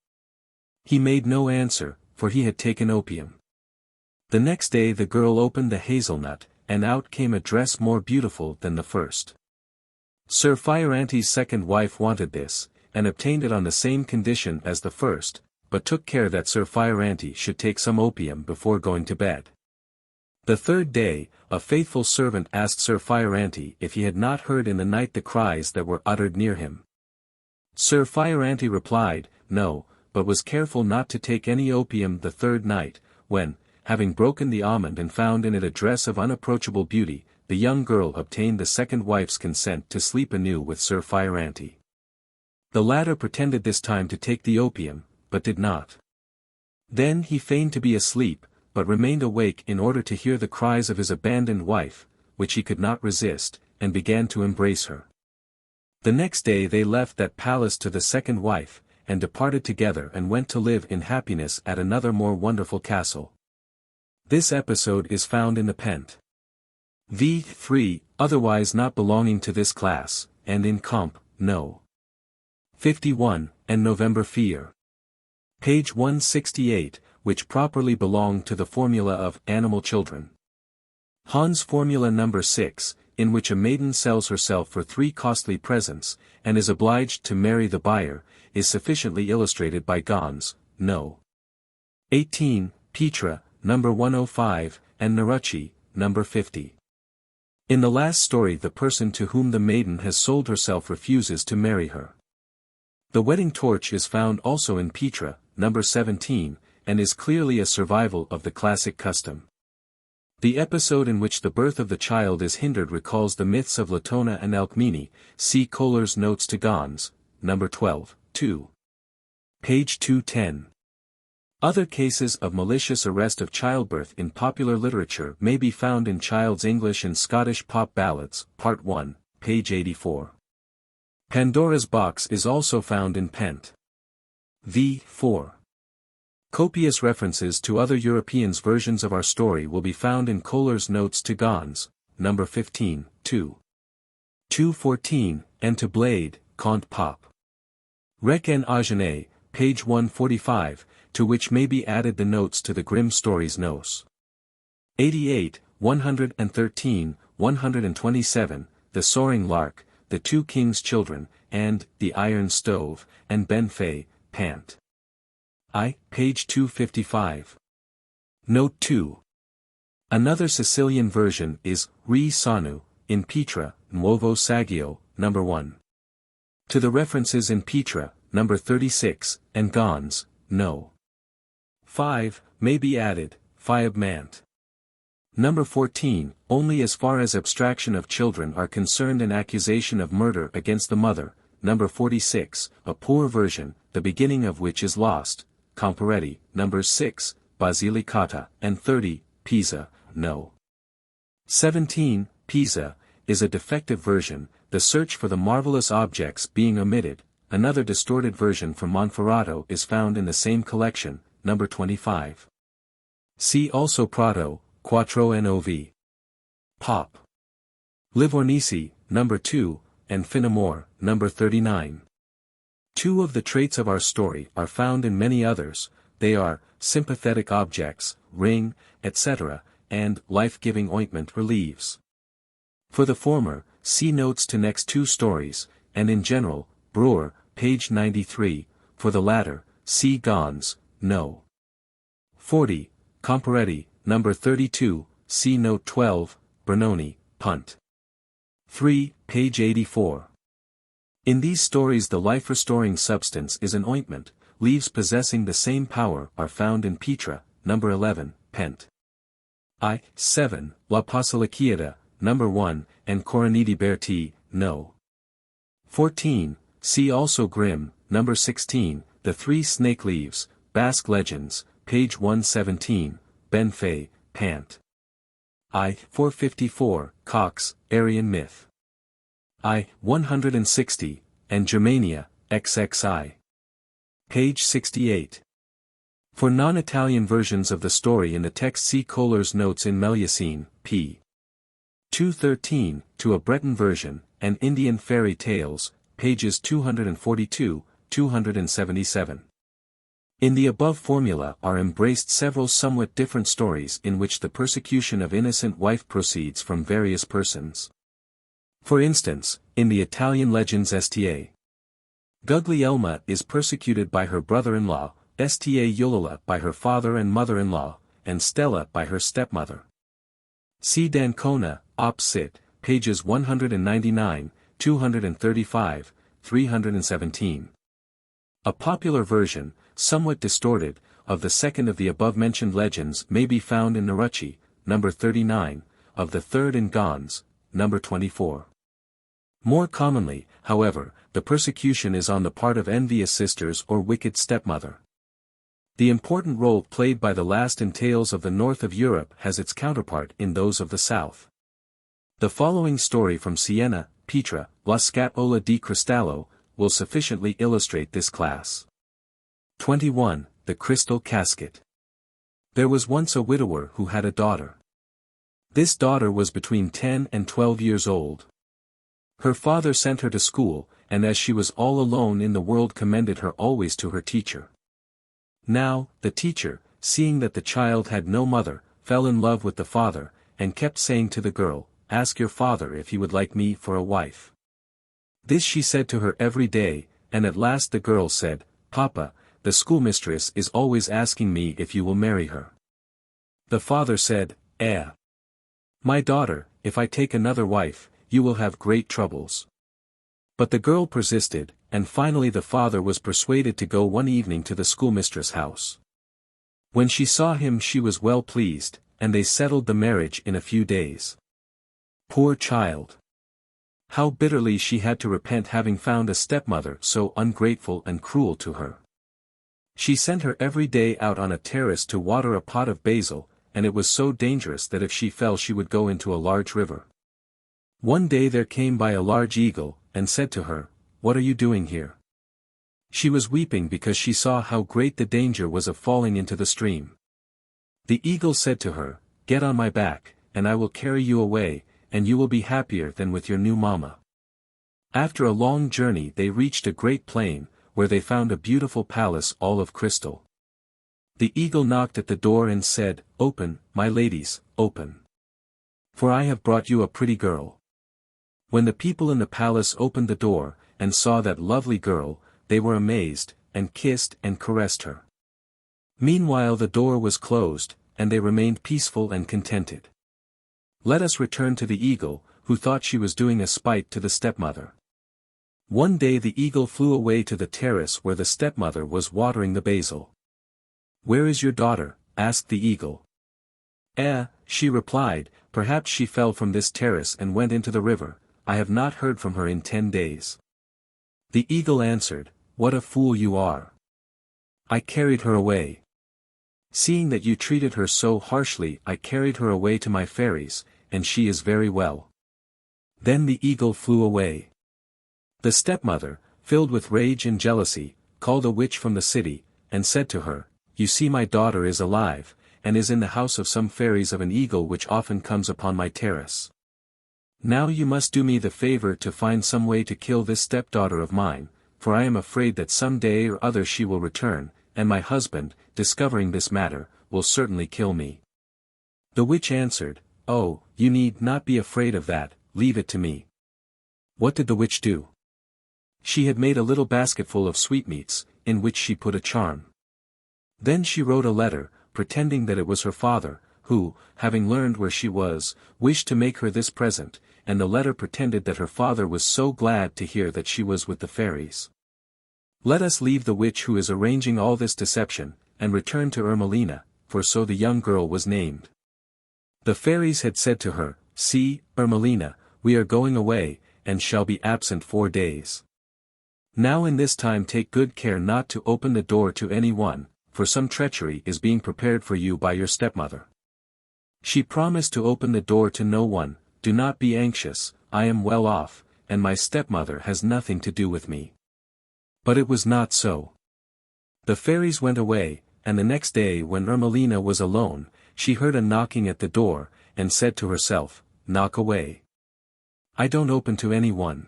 He made no answer, for he had taken opium. The next day the girl opened the hazelnut, and out came a dress more beautiful than the first. Sir Fioranti's second wife wanted this, and obtained it on the same condition as the first, but took care that Sir Fioranti should take some opium before going to bed. The third day, a faithful servant asked Sir Fioranti if he had not heard in the night the cries that were uttered near him. Sir Fioranti replied, no, but was careful not to take any opium the third night, when, having broken the almond and found in it a dress of unapproachable beauty, the young girl obtained the second wife's consent to sleep anew with Sir Fioranti. The latter pretended this time to take the opium, but did not. Then he feigned to be asleep, but remained awake in order to hear the cries of his abandoned wife, which he could not resist, and began to embrace her. The next day they left that palace to the second wife, and departed together and went to live in happiness at another more wonderful castle. This episode is found in the Pent. V. 3, otherwise not belonging to this class, and in Comp. No. 51, and November Fear. Page 168, which properly belong to the formula of Animal Children. Hans Formula number 6, in which a maiden sells herself for 3 costly presents, and is obliged to marry the buyer, is sufficiently illustrated by Gons, No. 18, Petra, number 105, and Narucci, number 50. In the last story the person to whom the maiden has sold herself refuses to marry her. The wedding torch is found also in Petra, number 17, and is clearly a survival of the classic custom. The episode in which the birth of the child is hindered recalls the myths of Latona and Alcmene, see Kohler's Notes to Gons, number 12, 2. page 210. Other cases of malicious arrest of childbirth in popular literature may be found in Child's English and Scottish Pop Ballads, Part 1, page 84. Pandora's Box is also found in Pent. v. 4. Copious references to other Europeans' versions of our story will be found in Kohler's Notes to Gons, No. 15, 2. 214, and to Blade, Conte Pop. Rec en Agenet, page 145, to which may be added the notes to the Grimm Stories Nos. 88, 113, 127, The Soaring Lark, The Two Kings' Children, and The Iron Stove, and Ben Fay, Pant. Page 255. Note 2. Another Sicilian version is Re Sanu, in Petra, Nuovo Saggio, No. 1. To the references in Petra, No. 36, and Gons, No. 5, may be added, Fiab Mant. No. 14, only as far as abstraction of children are concerned and accusation of murder against the mother, No. 46, a poor version, the beginning of which is lost, Comparetti, No. 6, Basilicata, and 30, Pisa, No. 17, Pisa, is a defective version, the search for the marvelous objects being omitted. Another distorted version from Monferrato is found in the same collection, No. 25. See also Prato, Quattro Nov. Pop. Livornisi, No. 2, and Finamore, No. 39. Two of the traits of our story are found in many others, they are, sympathetic objects, ring, etc., and life-giving ointment relieves. For the former, see notes to next two stories, and in general, Brewer, page 93, for the latter, see Gons, No. 40, Comparetti, No. 32, see note 12, Bernoni, Punt. 3, page 84. In these stories the life-restoring substance is an ointment, leaves possessing the same power are found in Petra, No. 11, Pent. 7, La Basilichiada, No. 1, and Coronidi Berti, No. 14, see also Grimm, No. 16, The Three Snake Leaves, Basque Legends, page 117, Ben Fay, Pant. 454, Cox, Aryan Myth. 160, and Germania, XXI. Page 68. For non-Italian versions of the story in the text see Kohler's Notes in Melusine, p. 213, to a Breton version, and Indian Fairy Tales, pages 242, 277. In the above formula are embraced several somewhat different stories in which the persecution of innocent wife proceeds from various persons. For instance, in the Italian legends Sta. Guglielma is persecuted by her brother-in-law, Sta Eulalia by her father and mother-in-law, and Stella by her stepmother. See d'Ancona, op. cit., pages 199, 235, 317. A popular version, somewhat distorted, of the second of the above-mentioned legends may be found in Narucci, No. 39, of the third in Gons, No. 24. More commonly, however, the persecution is on the part of envious sisters or wicked stepmother. The important role played by the last in tales of the north of Europe has its counterpart in those of the south. The following story from Siena, Petra, La Scatola di Cristallo, will sufficiently illustrate this class. 21. The Crystal Casket. There was once a widower who had a daughter. This daughter was between 10 and 12 years old. Her father sent her to school, and as she was all alone in the world commended her always to her teacher. Now, the teacher, seeing that the child had no mother, fell in love with the father, and kept saying to the girl, "Ask your father if he would like me for a wife." This she said to her every day, and at last the girl said, "Papa, the schoolmistress is always asking me if you will marry her." The father said, My daughter, if I take another wife, you will have great troubles." But the girl persisted, and finally the father was persuaded to go one evening to the schoolmistress' house. When she saw him she was well pleased, and they settled the marriage in a few days. Poor child! How bitterly she had to repent having found a stepmother so ungrateful and cruel to her. She sent her every day out on a terrace to water a pot of basil, and it was so dangerous that if she fell she would go into a large river. One day there came by a large eagle, and said to her, "What are you doing here?" She was weeping because she saw how great the danger was of falling into the stream. The eagle said to her, "Get on my back, and I will carry you away, and you will be happier than with your new mamma." After a long journey they reached a great plain, where they found a beautiful palace all of crystal. The eagle knocked at the door and said, "Open, my ladies, open. For I have brought you a pretty girl." When the people in the palace opened the door, and saw that lovely girl, they were amazed, and kissed and caressed her. Meanwhile the door was closed, and they remained peaceful and contented. Let us return to the eagle, who thought she was doing a spite to the stepmother. One day the eagle flew away to the terrace where the stepmother was watering the basil. "Where is your daughter?" asked the eagle. She replied, "Perhaps she fell from this terrace and went into the river. I have not heard from her in 10 days. The eagle answered, "What a fool you are! I carried her away. Seeing that you treated her so harshly, I carried her away to my fairies, and she is very well." Then the eagle flew away. The stepmother, filled with rage and jealousy, called a witch from the city, and said to her, "You see my daughter is alive, and is in the house of some fairies of an eagle which often comes upon my terrace. Now you must do me the favor to find some way to kill this stepdaughter of mine, for I am afraid that some day or other she will return, and my husband, discovering this matter, will certainly kill me." The witch answered, "Oh, you need not be afraid of that, leave it to me." What did the witch do? She had made a little basketful of sweetmeats, in which she put a charm. Then she wrote a letter, pretending that it was her father, who, having learned where she was, wished to make her this present, and the letter pretended that her father was so glad to hear that she was with the fairies. Let us leave the witch who is arranging all this deception, and return to Ermelina, for so the young girl was named. The fairies had said to her, "See, Ermelina, we are going away, and shall be absent 4 days. Now in this time take good care not to open the door to any one, for some treachery is being prepared for you by your stepmother." She promised to open the door to no one. "Do not be anxious, I am well off, and my stepmother has nothing to do with me." But it was not so. The fairies went away, and the next day when Ermelina was alone, she heard a knocking at the door, and said to herself, "Knock away. I don't open to any one."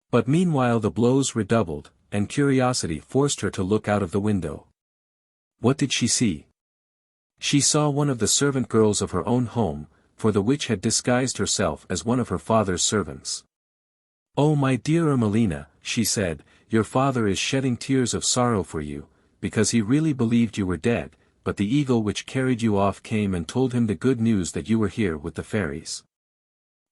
But meanwhile the blows redoubled, and curiosity forced her to look out of the window. What did she see? She saw one of the servant girls of her own home, for the witch had disguised herself as one of her father's servants. "Oh my dear Ermelina," she said, "your father is shedding tears of sorrow for you, because he really believed you were dead, but the eagle which carried you off came and told him the good news that you were here with the fairies.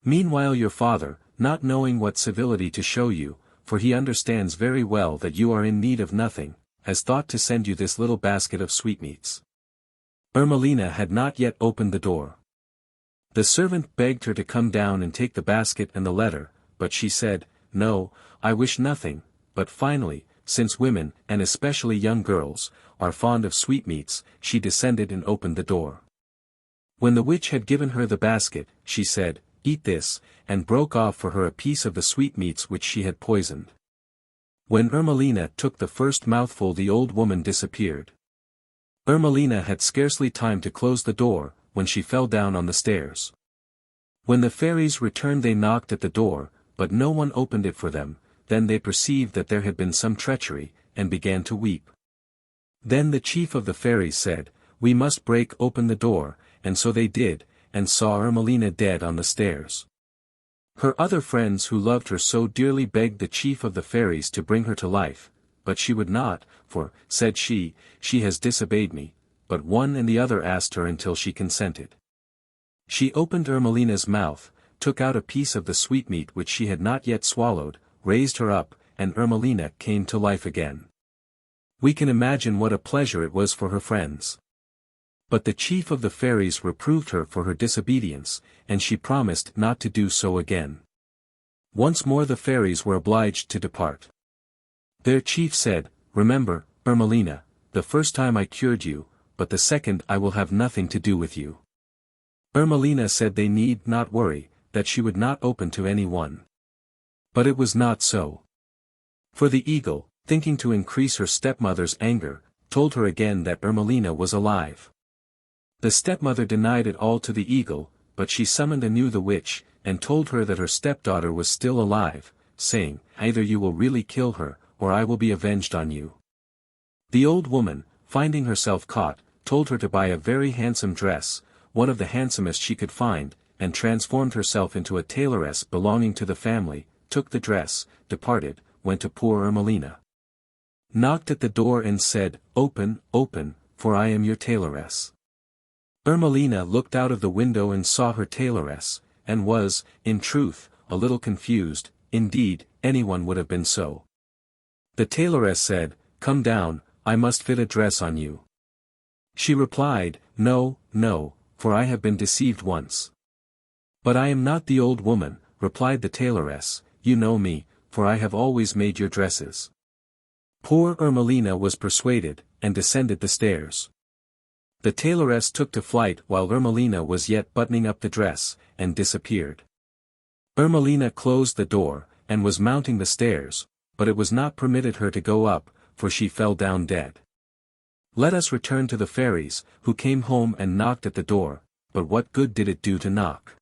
Meanwhile your father, not knowing what civility to show you, for he understands very well that you are in need of nothing, has thought to send you this little basket of sweetmeats." Ermelina had not yet opened the door. The servant begged her to come down and take the basket and the letter, but she said, "No, I wish nothing," but finally, since women, and especially young girls, are fond of sweetmeats, she descended and opened the door. When the witch had given her the basket, she said, "Eat this," and broke off for her a piece of the sweetmeats which she had poisoned. When Ermelina took the first mouthful the old woman disappeared. Ermelina had scarcely time to close the door, when she fell down on the stairs. When the fairies returned they knocked at the door, but no one opened it for them. Then they perceived that there had been some treachery, and began to weep. Then the chief of the fairies said, "We must break open the door," and so they did, and saw Ermelina dead on the stairs. Her other friends who loved her so dearly begged the chief of the fairies to bring her to life, but she would not, for, said she has disobeyed me, but one and the other asked her until she consented. She opened Ermelina's mouth, took out a piece of the sweetmeat which she had not yet swallowed, raised her up, and Ermelina came to life again. We can imagine what a pleasure it was for her friends. But the chief of the fairies reproved her for her disobedience, and she promised not to do so again. Once more the fairies were obliged to depart. Their chief said, "Remember, Ermelina, the first time I cured you, but the second I will have nothing to do with you." Ermelina said they need not worry, that she would not open to any one. But it was not so. For the eagle, thinking to increase her stepmother's anger, told her again that Ermelina was alive. The stepmother denied it all to the eagle, but she summoned anew the witch, and told her that her stepdaughter was still alive, saying, "Either you will really kill her, or I will be avenged on you." The old woman, finding herself caught, told her to buy a very handsome dress, one of the handsomest she could find, and transformed herself into a tailoress belonging to the family, took the dress, departed, went to poor Ermelina, knocked at the door and said, "Open, open, for I am your tailoress." Ermelina looked out of the window and saw her tailoress, and was, in truth, a little confused. Indeed, anyone would have been so. The tailoress said, "Come down, I must fit a dress on you." She replied, "No, no, for I have been deceived once." "But I am not the old woman," replied the tailoress, "you know me, for I have always made your dresses." Poor Ermelina was persuaded, and descended the stairs. The tailoress took to flight while Ermelina was yet buttoning up the dress, and disappeared. Ermelina closed the door, and was mounting the stairs, but it was not permitted her to go up, for she fell down dead. Let us return to the fairies, who came home and knocked at the door, but what good did it do to knock?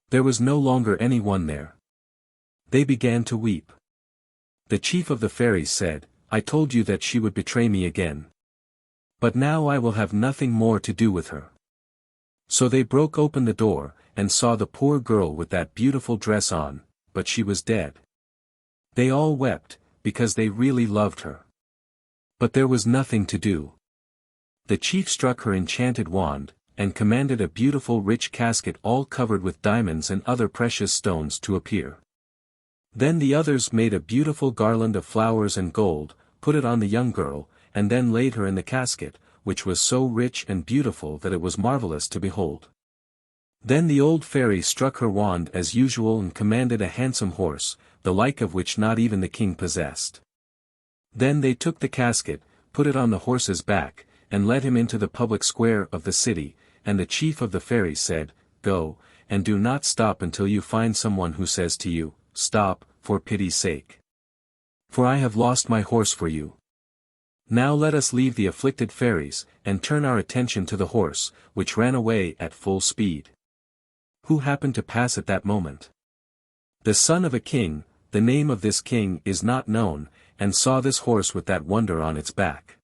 There was no longer any one there. They began to weep. The chief of the fairies said, "I told you that she would betray me again. But now I will have nothing more to do with her." So they broke open the door, and saw the poor girl with that beautiful dress on, but she was dead. They all wept, because they really loved her. But there was nothing to do. The chief struck her enchanted wand, and commanded a beautiful rich casket all covered with diamonds and other precious stones to appear. Then the others made a beautiful garland of flowers and gold, put it on the young girl, and then laid her in the casket, which was so rich and beautiful that it was marvelous to behold. Then the old fairy struck her wand as usual and commanded a handsome horse, the like of which not even the king possessed. Then they took the casket, put it on the horse's back, and led him into the public square of the city, and the chief of the fairies said, "Go, and do not stop until you find someone who says to you, 'Stop, for pity's sake. For I have lost my horse for you.' Now let us leave the afflicted fairies, and turn our attention to the horse, which ran away at full speed. Who happened to pass at that moment? The son of a king, the name of this king is not known, and saw this horse with that wonder on its back.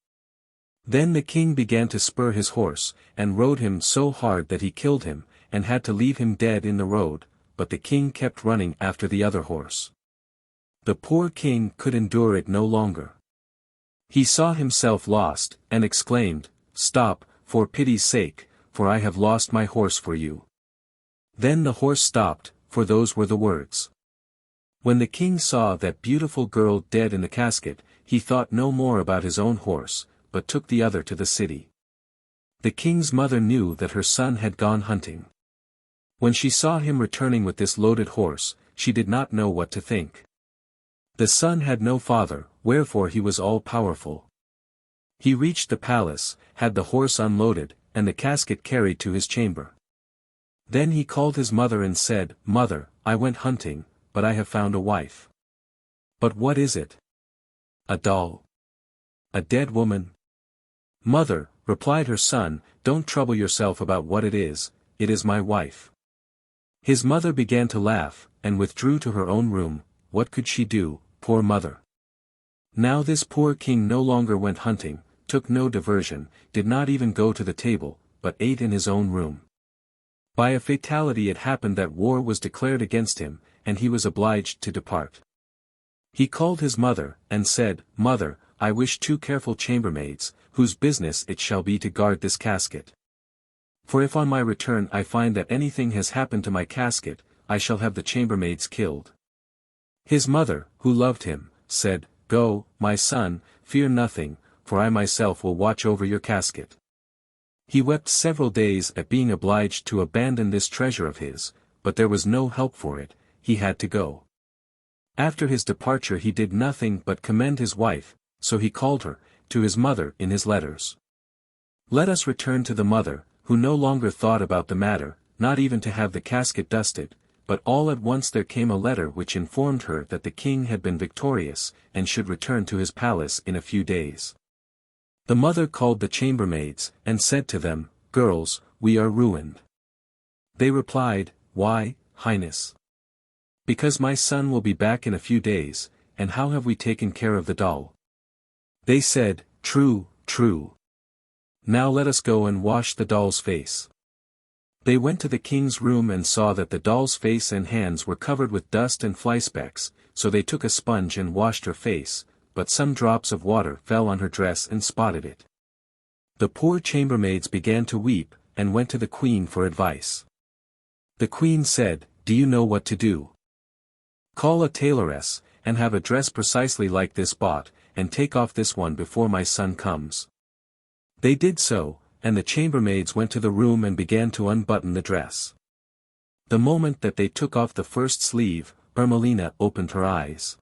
Then the king began to spur his horse, and rode him so hard that he killed him, and had to leave him dead in the road, but the king kept running after the other horse. The poor king could endure it no longer. He saw himself lost, and exclaimed, 'Stop, for pity's sake, for I have lost my horse for you.' Then the horse stopped, for those were the words. When the king saw that beautiful girl dead in the casket, he thought no more about his own horse, but took the other to the city. The king's mother knew that her son had gone hunting. When she saw him returning with this loaded horse, she did not know what to think. The son had no father, wherefore he was all-powerful. He reached the palace, had the horse unloaded, and the casket carried to his chamber. Then he called his mother and said, "Mother, I went hunting, but I have found a wife." "But what is it?" "A doll." "A dead woman?" "Mother," replied her son, "don't trouble yourself about what it is my wife." His mother began to laugh, and withdrew to her own room. What could she do, poor mother? Now this poor king no longer went hunting, took no diversion, did not even go to the table, but ate in his own room. By a fatality it happened that war was declared against him, and he was obliged to depart. He called his mother, and said, "Mother, I wish 2 careful chambermaids, whose business it shall be to guard this casket. For if on my return I find that anything has happened to my casket, I shall have the chambermaids killed." His mother, who loved him, said, "Go, my son, fear nothing, for I myself will watch over your casket." He wept several days at being obliged to abandon this treasure of his, but there was no help for it, he had to go. After his departure he did nothing but commend his wife, so he called her, to his mother in his letters. Let us return to the mother, who no longer thought about the matter, not even to have the casket dusted, but all at once there came a letter which informed her that the king had been victorious, and should return to his palace in a few days. The mother called the chambermaids, and said to them, "Girls, we are ruined." They replied, "Why, Highness?" "Because my son will be back in a few days, and how have we taken care of the doll?" They said, "True, true. Now let us go and wash the doll's face." They went to the king's room and saw that the doll's face and hands were covered with dust and fly specks, so they took a sponge and washed her face, but some drops of water fell on her dress and spotted it. The poor chambermaids began to weep, and went to the queen for advice. The queen said, "Do you know what to do? Call a tailoress, and have a dress precisely like this bought, and take off this one before my son comes." They did so, and the chambermaids went to the room and began to unbutton the dress. The moment that they took off the first sleeve, Ermelina opened her eyes.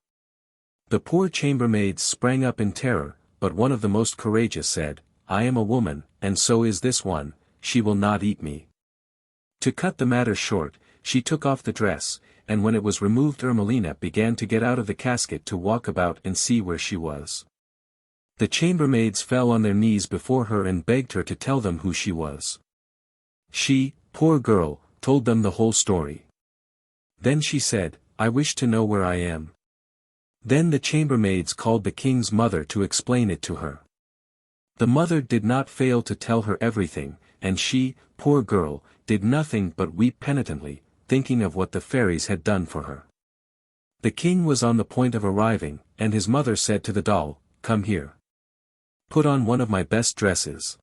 The poor chambermaids sprang up in terror, but one of the most courageous said, "I am a woman, and so is this one, she will not eat me." To cut the matter short, she took off the dress, and when it was removed Ermelina began to get out of the casket to walk about and see where she was. The chambermaids fell on their knees before her and begged her to tell them who she was. She, poor girl, told them the whole story. Then she said, "I wish to know where I am." Then the chambermaids called the king's mother to explain it to her. The mother did not fail to tell her everything, and she, poor girl, did nothing but weep penitently, thinking of what the fairies had done for her. The king was on the point of arriving, and his mother said to the doll, "Come here. Put on one of my best dresses."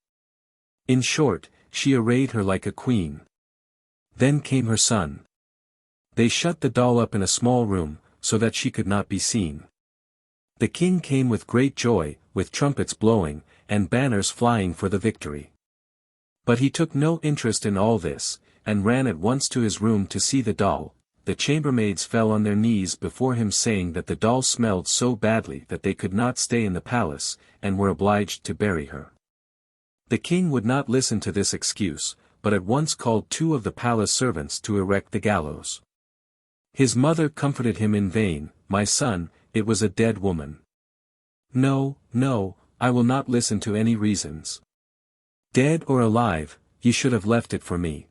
In short, she arrayed her like a queen. Then came her son. They shut the doll up in a small room, so that she could not be seen. The king came with great joy, with trumpets blowing, and banners flying for the victory. But he took no interest in all this, and ran at once to his room to see the doll. The chambermaids fell on their knees before him saying that the doll smelled so badly that they could not stay in the palace, and were obliged to bury her. The king would not listen to this excuse, but at once called 2 of the palace servants to erect the gallows. His mother comforted him in vain, "My son, it was a dead woman." "No, no, I will not listen to any reasons. Dead or alive, you should have left it for me."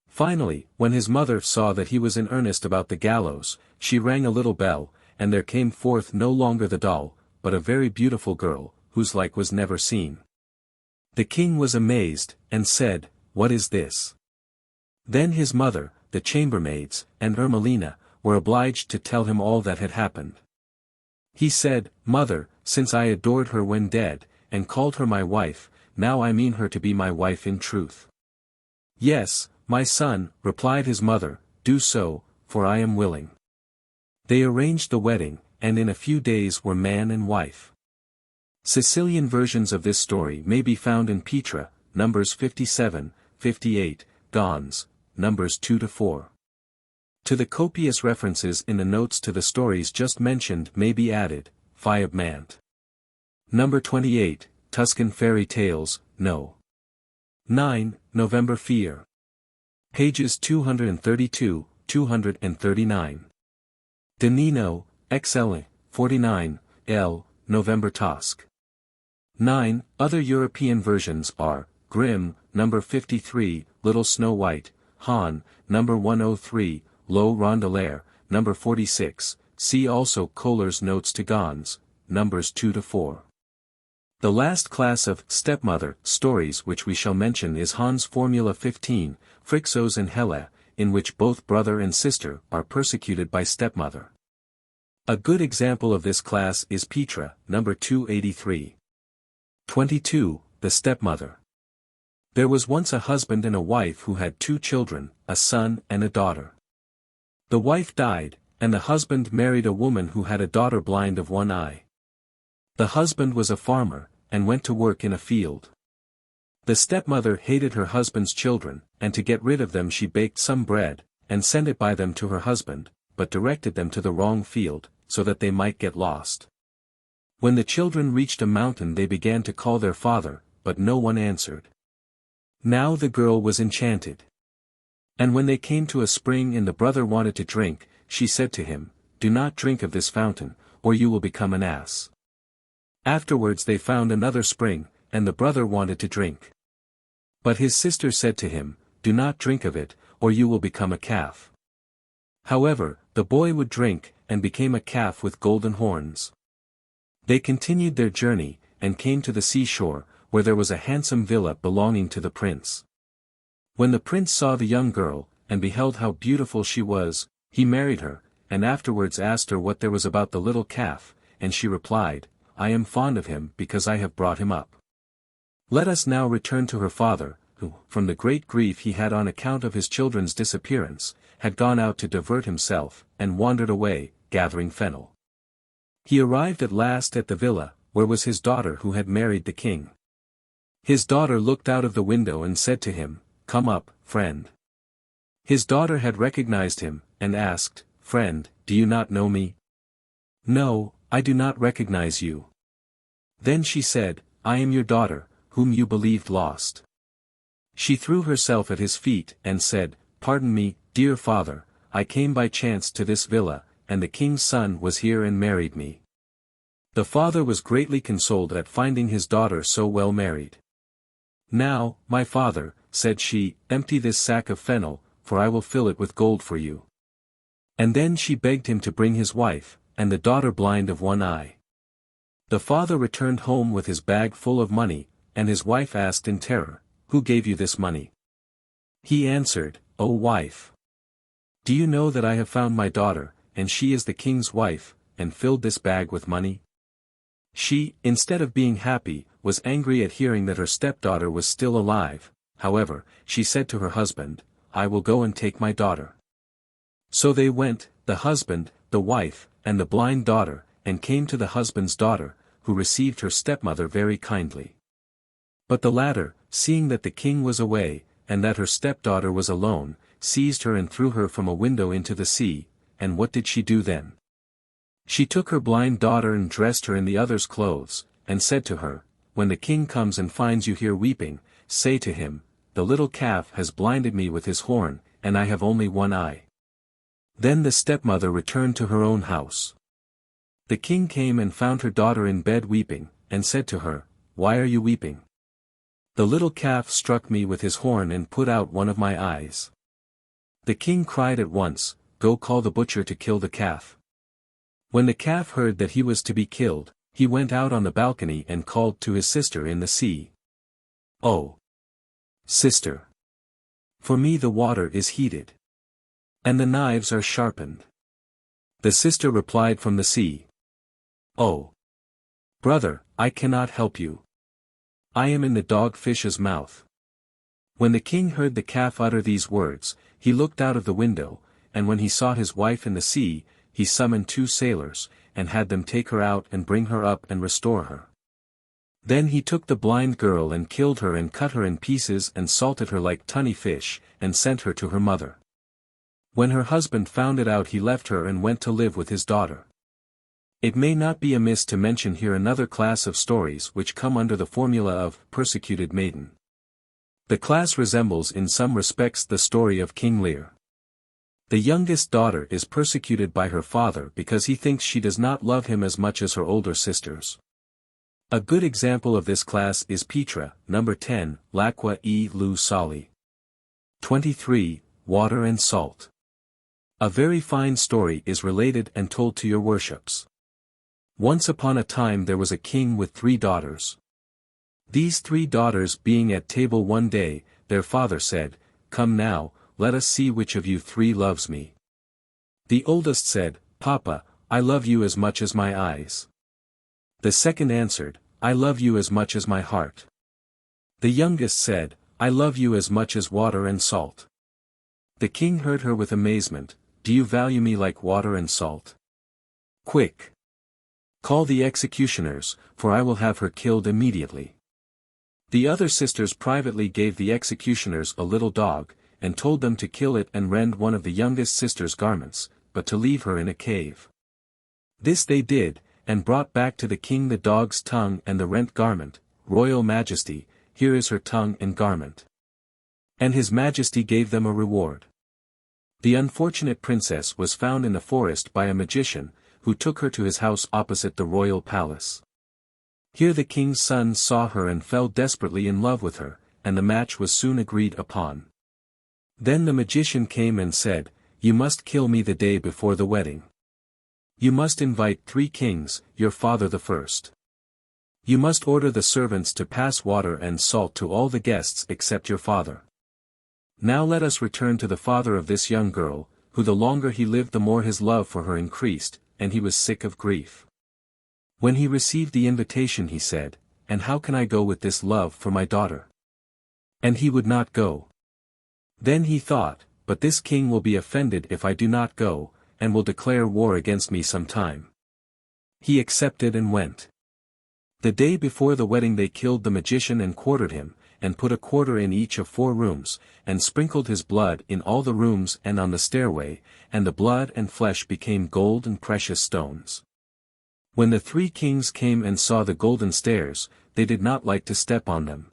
Finally, when his mother saw that he was in earnest about the gallows, she rang a little bell, and there came forth no longer the doll, but a very beautiful girl, whose like was never seen. The king was amazed, and said, "What is this?" Then his mother, the chambermaids, and Ermelina, were obliged to tell him all that had happened. He said, "Mother, since I adored her when dead, and called her my wife, now I mean her to be my wife in truth." "Yes, my son," replied his mother, "do so, for I am willing." They arranged the wedding, and in a few days were man and wife. Sicilian versions of this story may be found in Petra, Numbers 57, 58, Gons, Numbers 2-4. To the copious references in the notes to the stories just mentioned may be added, Fiab Mant. Number 28, Tuscan Fairy Tales, No. 9, November Fear. Pages 232, 239. De Nino, XL, 49, L, November Tosk. 9. Other European versions are, Grimm, number 53, Little Snow White, Hahn, number 103, Lo Rondeleur, number 46, see also Kohler's Notes to Gons, numbers 2-4. The last class of stepmother stories which we shall mention is Hahn's Formula 15, Phrixos and Helle, in which both brother and sister are persecuted by stepmother. A good example of this class is Petra, number 283. 22. The Stepmother. There was once a husband and a wife who had 2 children, a son and a daughter. The wife died, and the husband married a woman who had a daughter blind of one eye. The husband was a farmer, and went to work in a field. The stepmother hated her husband's children, and to get rid of them she baked some bread, and sent it by them to her husband, but directed them to the wrong field, so that they might get lost. When the children reached a mountain they began to call their father, but no one answered. Now the girl was enchanted. And when they came to a spring and the brother wanted to drink, she said to him, "Do not drink of this fountain, or you will become an ass." Afterwards they found another spring, and the brother wanted to drink. But his sister said to him, "Do not drink of it, or you will become a calf." However, the boy would drink, and became a calf with golden horns. They continued their journey, and came to the seashore, where there was a handsome villa belonging to the prince. When the prince saw the young girl, and beheld how beautiful she was, he married her, and afterwards asked her what there was about the little calf, and she replied, "I am fond of him because I have brought him up." Let us now return to her father, who, from the great grief he had on account of his children's disappearance, had gone out to divert himself, and wandered away, gathering fennel. He arrived at last at the villa, where was his daughter who had married the king. His daughter looked out of the window and said to him, "Come up, friend." His daughter had recognized him, and asked, "Friend, do you not know me?" "No, I do not recognize you." Then she said, "I am your daughter, whom you believed lost." She threw herself at his feet, and said, "Pardon me, dear father, I came by chance to this villa, and the king's son was here and married me." The father was greatly consoled at finding his daughter so well married. "Now, my father," said she, "empty this sack of fennel, for I will fill it with gold for you." And then she begged him to bring his wife, and the daughter blind of one eye. The father returned home with his bag full of money, and his wife asked in terror, "Who gave you this money?" He answered, "O wife! Do you know that I have found my daughter, and she is the king's wife, and filled this bag with money?" She, instead of being happy, was angry at hearing that her stepdaughter was still alive. However, she said to her husband, "I will go and take my daughter." So they went, the husband, the wife, and the blind daughter, and came to the husband's daughter, who received her stepmother very kindly. But the latter, seeing that the king was away, and that her stepdaughter was alone, seized her and threw her from a window into the sea. And what did she do then? She took her blind daughter and dressed her in the other's clothes, and said to her, "When the king comes and finds you here weeping, say to him, 'The little calf has blinded me with his horn, and I have only one eye.'" Then the stepmother returned to her own house. The king came and found her daughter in bed weeping, and said to her, "Why are you weeping?" "The little calf struck me with his horn and put out one of my eyes." The king cried at once, "Go call the butcher to kill the calf." When the calf heard that he was to be killed, he went out on the balcony and called to his sister in the sea. "Oh, sister! For me the water is heated. And the knives are sharpened." The sister replied from the sea, "Oh, brother, I cannot help you. I am in the dog-fish's mouth." When the king heard the calf utter these words, he looked out of the window, and when he saw his wife in the sea, he summoned 2 sailors, and had them take her out and bring her up and restore her. Then he took the blind girl and killed her and cut her in pieces and salted her like tunny fish, and sent her to her mother. When her husband found it out he left her and went to live with his daughter. It may not be amiss to mention here another class of stories which come under the formula of persecuted maiden. The class resembles in some respects the story of King Lear. The youngest daughter is persecuted by her father because he thinks she does not love him as much as her older sisters. A good example of this class is Petra, number 10, L'acqua e lu sali. 23, Water and Salt. A very fine story is related and told to your worships. Once upon a time there was a king with 3 daughters. These 3 daughters being at table one day, their father said, "Come now, let us see which of you 3 loves me." The oldest said, "Papa, I love you as much as my eyes." The second answered, "I love you as much as my heart." The youngest said, "I love you as much as water and salt." The king heard her with amazement. "Do you value me like water and salt? Quick! Call the executioners, for I will have her killed immediately." The other sisters privately gave the executioners a little dog, and told them to kill it and rend one of the youngest sister's garments, but to leave her in a cave. This they did, and brought back to the king the dog's tongue and the rent garment. Royal Majesty, here is her tongue and garment. And his majesty gave them a reward. The unfortunate princess was found in the forest by a magician, who took her to his house opposite the royal palace. Here the king's son saw her and fell desperately in love with her, and the match was soon agreed upon. Then the magician came and said, "You must kill me the day before the wedding. You must invite 3 kings, your father the first. You must order the servants to pass water and salt to all the guests except your father. Now let us return to the father of this young girl, who the longer he lived the more his love for her increased, and he was sick of grief. When he received the invitation he said, 'And how can I go with this love for my daughter?' And he would not go. Then he thought, 'But this king will be offended if I do not go, and will declare war against me some time.' He accepted and went. The day before the wedding they killed the magician and quartered him, and put a quarter in each of 4 rooms, and sprinkled his blood in all the rooms and on the stairway, and the blood and flesh became gold and precious stones. When the 3 kings came and saw the golden stairs, they did not like to step on them.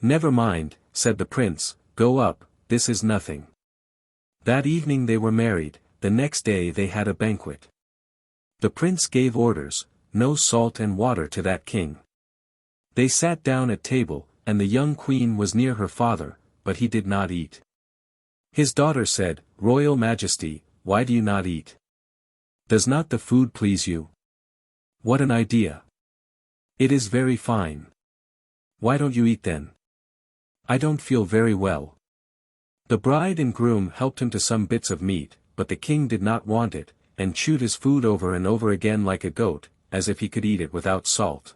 'Never mind,' said the prince, 'go up, this is nothing.' That evening they were married, the next day they had a banquet. The prince gave orders, no salt and water to that king. They sat down at table, and the young queen was near her father, but he did not eat. His daughter said, 'Royal Majesty, why do you not eat? Does not the food please you?' 'What an idea! It is very fine. Why don't you eat then?' 'I don't feel very well.' The bride and groom helped him to some bits of meat, but the king did not want it, and chewed his food over and over again like a goat, as if he could eat it without salt.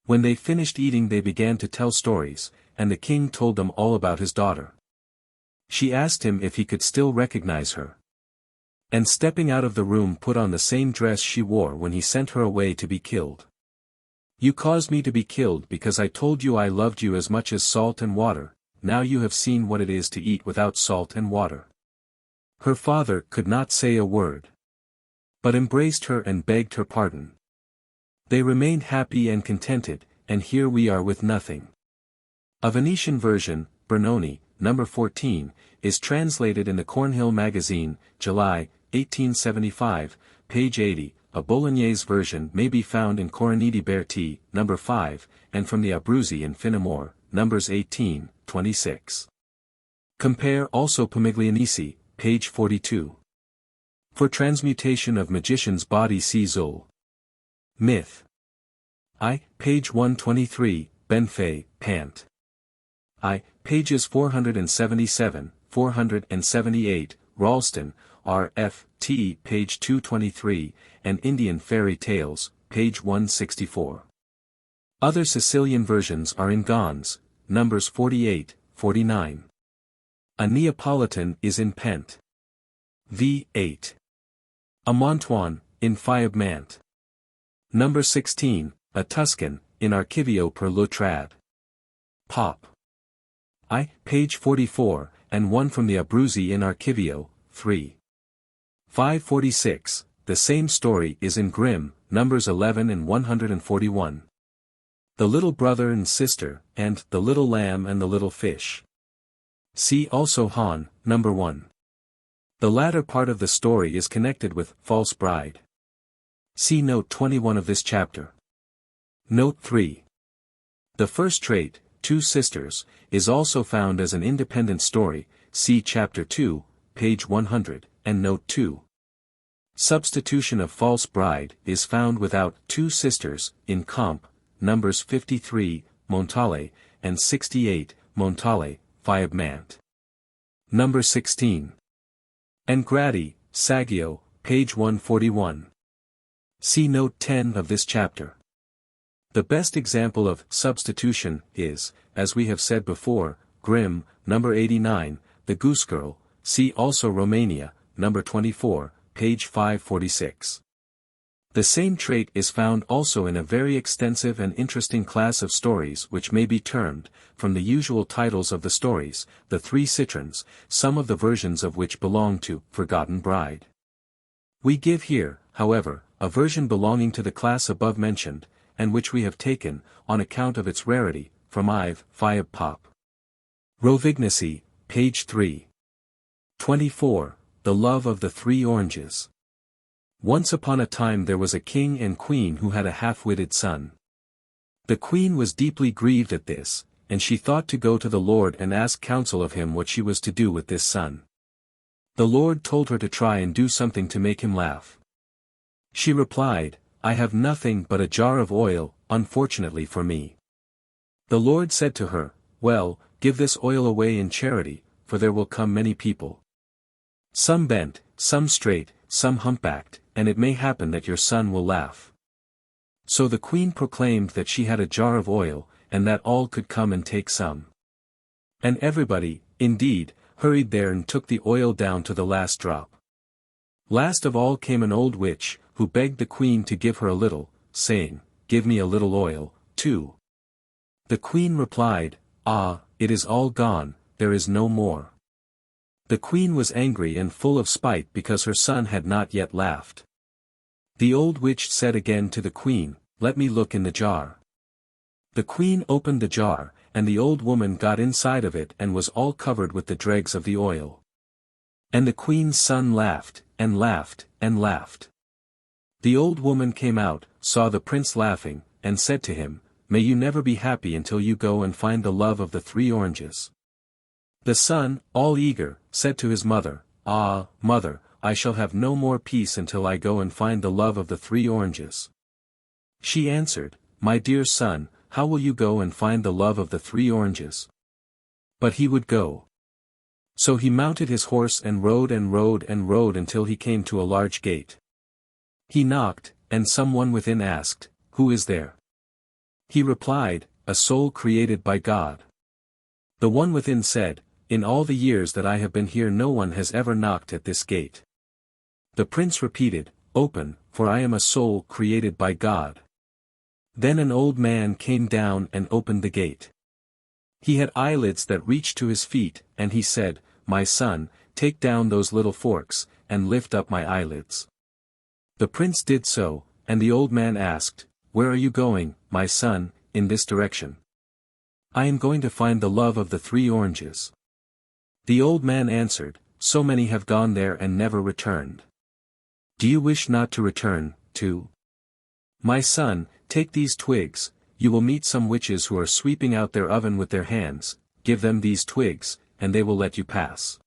When they finished eating they began to tell stories, and the king told them all about his daughter. She asked him if he could still recognize her. And stepping out of the room put on the same dress she wore when he sent her away to be killed. 'You caused me to be killed because I told you I loved you as much as salt and water, now you have seen what it is to eat without salt and water.' Her father could not say a word, but embraced her and begged her pardon. They remained happy and contented, and here we are with nothing. A Venetian version, Bernoni, No. 14, is translated in the Cornhill magazine, July, 1875, page 80. A Bolognese version may be found in Coroniti Berti, No. 5, and from the Abruzzi and Finamore, Nos. 18, 26. Compare also Pomiglianesi, page 42. For transmutation of magician's body see Zoll. Myth. I, page 123, Benfey, Pant. I, pages 477, 478, Ralston, R. F. T. page 223, and Indian Fairy Tales, page 164. Other Sicilian versions are in Gons, numbers 48, 49. A Neapolitan is in Pent. V. 8. A Montoine, in Fiab Mant. Number 16, a Tuscan, in Archivio per L'Autrade. Pop. I, page 44, and one from the Abruzzi in Archivio, 3. 546, the same story is in Grimm, numbers 11 and 141. The Little Brother and Sister, and The Little Lamb and the Little Fish. See also Han, number 1. The latter part of the story is connected with False Bride. See note 21 of this chapter. Note 3. The first trait, Two Sisters, is also found as an independent story, see chapter 2, page 100, and note 2. Substitution of False Bride is found without Two Sisters, in Comp, numbers 53, Montale, and 68, Montale, Fiab Mant. Number 16. And Grady, Saggio, page 141. See note 10 of this chapter. The best example of substitution is, as we have said before, Grimm, number 89, The Goose Girl, see also Romania, number 24, page 546. The same trait is found also in a very extensive and interesting class of stories which may be termed, from the usual titles of the stories, the Three Citrons, some of the versions of which belong to Forgotten Bride. We give here, however, a version belonging to the class above mentioned, and which we have taken, on account of its rarity, from Ive, Phiab Pop. Rovignacy, page 3. 24. The Love of the Three Oranges. Once upon a time there was a king and queen who had a half-witted son. The queen was deeply grieved at this, and she thought to go to the Lord and ask counsel of him what she was to do with this son. The Lord told her to try and do something to make him laugh. She replied, "I have nothing but a jar of oil, unfortunately for me." The Lord said to her, "Well, give this oil away in charity, for there will come many people. Some bent, some straight, some humpbacked, and it may happen that your son will laugh." So the queen proclaimed that she had a jar of oil, and that all could come and take some. And everybody, indeed, hurried there and took the oil down to the last drop. Last of all came an old witch, who begged the queen to give her a little, saying, "Give me a little oil, too." The queen replied, "Ah, it is all gone, there is no more." The queen was angry and full of spite because her son had not yet laughed. The old witch said again to the queen, "Let me look in the jar." The queen opened the jar, and the old woman got inside of it and was all covered with the dregs of the oil. And the queen's son laughed, and laughed, and laughed. The old woman came out, saw the prince laughing, and said to him, "May you never be happy until you go and find the love of the three oranges." The son, all eager, said to his mother, "Ah, mother, I shall have no more peace until I go and find the love of the three oranges." She answered, "My dear son, how will you go and find the love of the three oranges?" But he would go. So he mounted his horse and rode and rode and rode until he came to a large gate. He knocked, and someone within asked, "Who is there?" He replied, "A soul created by God." The one within said, "In all the years that I have been here no one has ever knocked at this gate." The prince repeated, "Open, for I am a soul created by God." Then an old man came down and opened the gate. He had eyelids that reached to his feet, and he said, "My son, take down those little forks, and lift up my eyelids." The prince did so, and the old man asked, "Where are you going, my son?" "In this direction." "I am going to find the love of the three oranges." The old man answered, "So many have gone there and never returned. Do you wish not to return, too? My son, take these twigs, you will meet some witches who are sweeping out their oven with their hands, give them these twigs, and they will let you pass."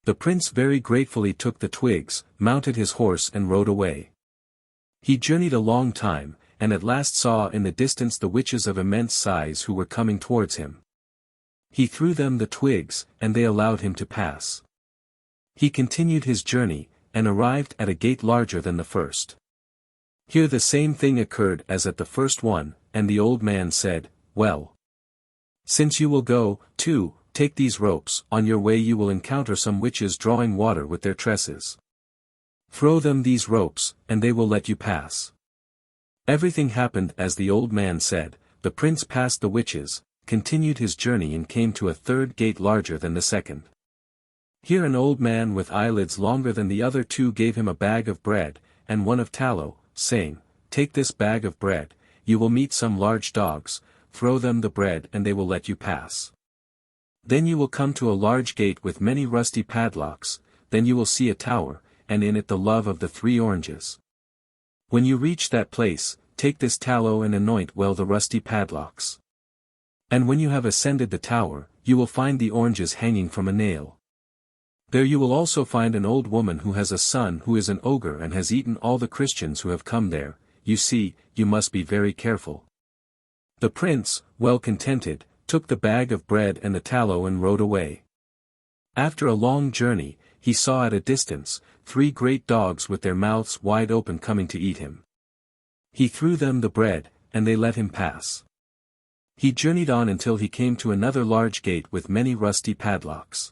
The prince very gratefully took the twigs, mounted his horse and rode away. He journeyed a long time, and at last saw in the distance the witches of immense size who were coming towards him. He threw them the twigs, and they allowed him to pass. He continued his journey, and arrived at a gate larger than the first. Here the same thing occurred as at the first one, and the old man said, "Well, since you will go, too, take these ropes, on your way you will encounter some witches drawing water with their tresses. Throw them these ropes, and they will let you pass." Everything happened as the old man said. The prince passed the witches, continued his journey and came to a third gate larger than the second. Here an old man with eyelids longer than the other two gave him a bag of bread, and one of tallow, saying, "Take this bag of bread, you will meet some large dogs, throw them the bread and they will let you pass. Then you will come to a large gate with many rusty padlocks, then you will see a tower, and in it the love of the three oranges. When you reach that place, take this tallow and anoint well the rusty padlocks. And when you have ascended the tower, you will find the oranges hanging from a nail. There you will also find an old woman who has a son who is an ogre and has eaten all the Christians who have come there. You see, you must be very careful." The prince, well contented, took the bag of bread and the tallow and rode away. After a long journey, he saw at a distance, 3 great dogs with their mouths wide open coming to eat him. He threw them the bread, and they let him pass. He journeyed on until he came to another large gate with many rusty padlocks.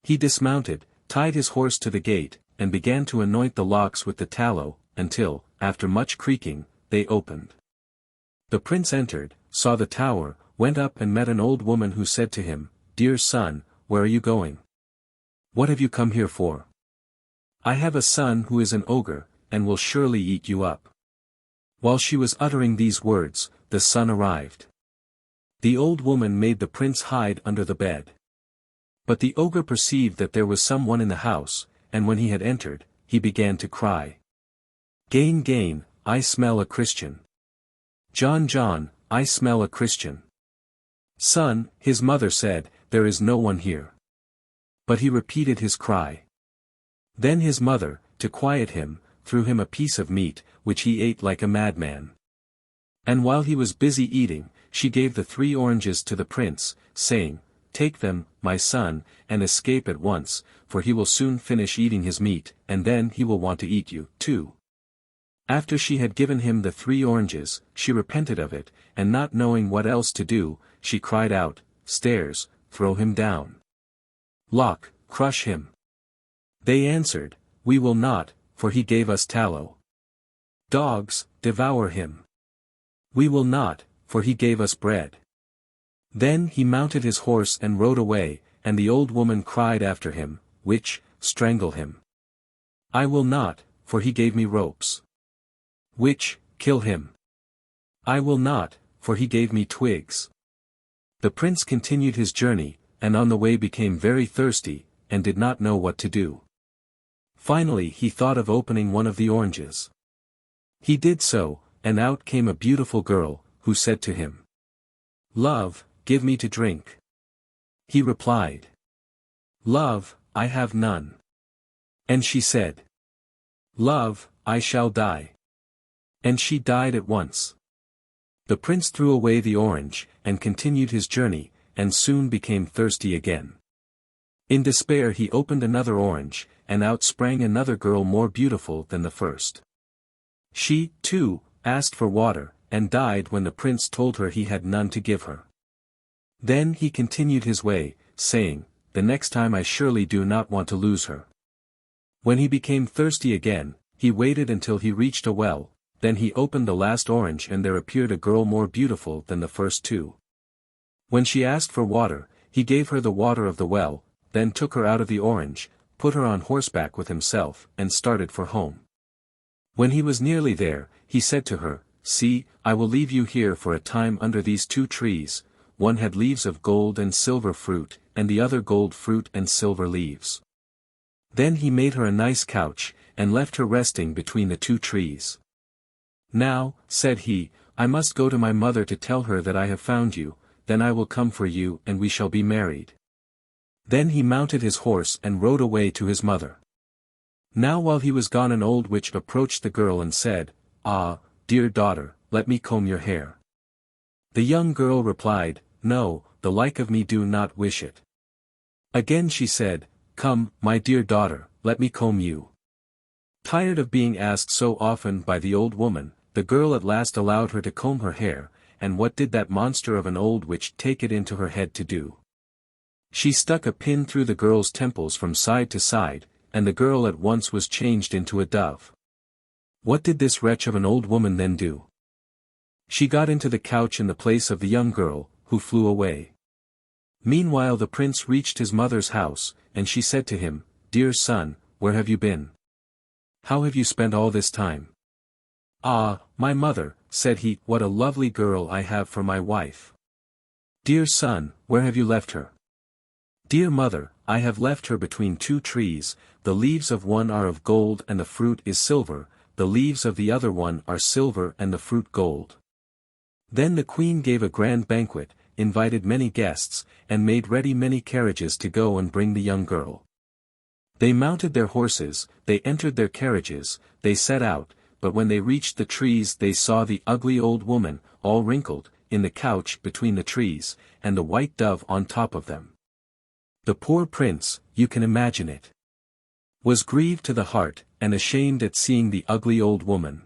He dismounted, tied his horse to the gate, and began to anoint the locks with the tallow, until, after much creaking, they opened. The prince entered, saw the tower, went up and met an old woman who said to him, "Dear son, where are you going? What have you come here for?" "I have a son who is an ogre, and will surely eat you up." While she was uttering these words, the sun arrived. The old woman made the prince hide under the bed. But the ogre perceived that there was someone in the house, and when he had entered, he began to cry. "Gain, gain, I smell a Christian. John, John, I smell a Christian." "Son," his mother said, "there is no one here." But he repeated his cry. Then his mother, to quiet him, threw him a piece of meat, which he ate like a madman. And while he was busy eating, she gave the 3 oranges to the prince, saying, "Take them, my son, and escape at once, for he will soon finish eating his meat, and then he will want to eat you, too." After she had given him the 3 oranges, she repented of it, and not knowing what else to do, she cried out, "Stairs, throw him down. Lock, crush him." They answered, "We will not, for he gave us tallow." "Dogs, devour him." "We will not, for he gave us bread." Then he mounted his horse and rode away, and the old woman cried after him, "Witch, strangle him." "I will not, for he gave me ropes." "Witch, kill him." "I will not, for he gave me twigs." The prince continued his journey, and on the way became very thirsty, and did not know what to do. Finally he thought of opening one of the oranges. He did so, and out came a beautiful girl, who said to him, "Love, give me to drink." He replied, "Love, I have none." And she said, "Love, I shall die." And she died at once. The prince threw away the orange, and continued his journey, and soon became thirsty again. In despair he opened another orange, and out sprang another girl more beautiful than the first. She, too, asked for water, and died when the prince told her he had none to give her. Then he continued his way, saying, "The next time I surely do not want to lose her." When he became thirsty again, he waited until he reached a well, then he opened the last orange and there appeared a girl more beautiful than the first 2. When she asked for water, he gave her the water of the well, then took her out of the orange, put her on horseback with himself, and started for home. When he was nearly there, he said to her, "See, I will leave you here for a time under these 2 trees, one had leaves of gold and silver fruit, and the other gold fruit and silver leaves." Then he made her a nice couch, and left her resting between the 2 trees. "Now," said he, "I must go to my mother to tell her that I have found you, then I will come for you and we shall be married." Then he mounted his horse and rode away to his mother. Now while he was gone an old witch approached the girl and said, "Ah, dear daughter, let me comb your hair." The young girl replied, "No, the like of me do not wish it." Again she said, "Come, my dear daughter, let me comb you." Tired of being asked so often by the old woman, the girl at last allowed her to comb her hair, and what did that monster of an old witch take it into her head to do? She stuck a pin through the girl's temples from side to side, and the girl at once was changed into a dove. What did this wretch of an old woman then do? She got into the couch in the place of the young girl, who flew away. Meanwhile the prince reached his mother's house, and she said to him, "Dear son, where have you been? How have you spent all this time?" "Ah, my mother," said he, "what a lovely girl I have for my wife." "Dear son, where have you left her?" "Dear mother, I have left her between 2 trees, the leaves of one are of gold and the fruit is silver, the leaves of the other one are silver and the fruit gold." Then the queen gave a grand banquet, invited many guests, and made ready many carriages to go and bring the young girl. They mounted their horses, they entered their carriages, they set out, but when they reached the trees they saw the ugly old woman, all wrinkled, in the couch between the trees, and the white dove on top of them. The poor prince, you can imagine it, was grieved to the heart, and ashamed at seeing the ugly old woman.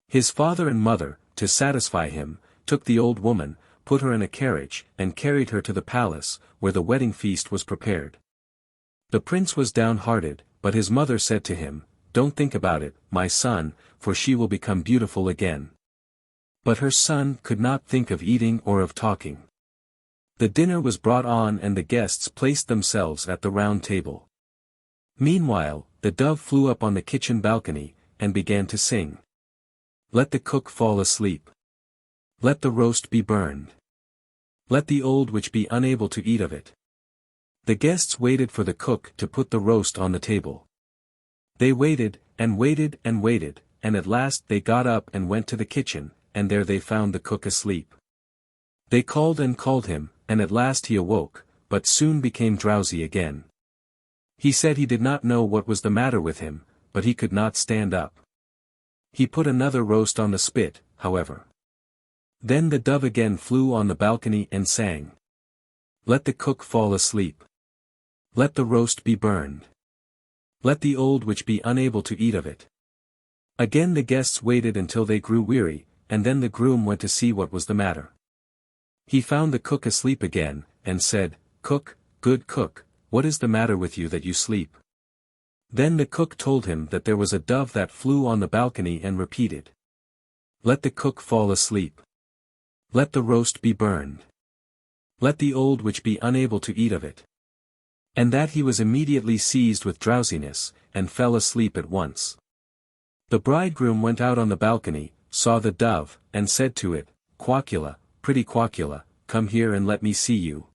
His father and mother, to satisfy him, took the old woman, put her in a carriage, and carried her to the palace, where the wedding feast was prepared. The prince was downhearted, but his mother said to him, "Don't think about it, my son, for she will become beautiful again." But her son could not think of eating or of talking. The dinner was brought on and the guests placed themselves at the round table. Meanwhile, the dove flew up on the kitchen balcony, and began to sing. Let the cook fall asleep. Let the roast be burned. Let the old witch be unable to eat of it. The guests waited for the cook to put the roast on the table. They waited, and waited, and waited, and at last they got up and went to the kitchen, and there they found the cook asleep. They called and called him, and at last he awoke, but soon became drowsy again. He said he did not know what was the matter with him, but he could not stand up. He put another roast on the spit, however. Then the dove again flew on the balcony and sang. Let the cook fall asleep. Let the roast be burned. Let the old witch be unable to eat of it. Again the guests waited until they grew weary, and then the groom went to see what was the matter. He found the cook asleep again, and said, Cook, good cook, what is the matter with you that you sleep? Then the cook told him that there was a dove that flew on the balcony and repeated. Let the cook fall asleep. Let the roast be burned. Let the old witch be unable to eat of it. And that he was immediately seized with drowsiness, and fell asleep at once. The bridegroom went out on the balcony, saw the dove, and said to it, Quackula, pretty Quackula, come here and let me see you.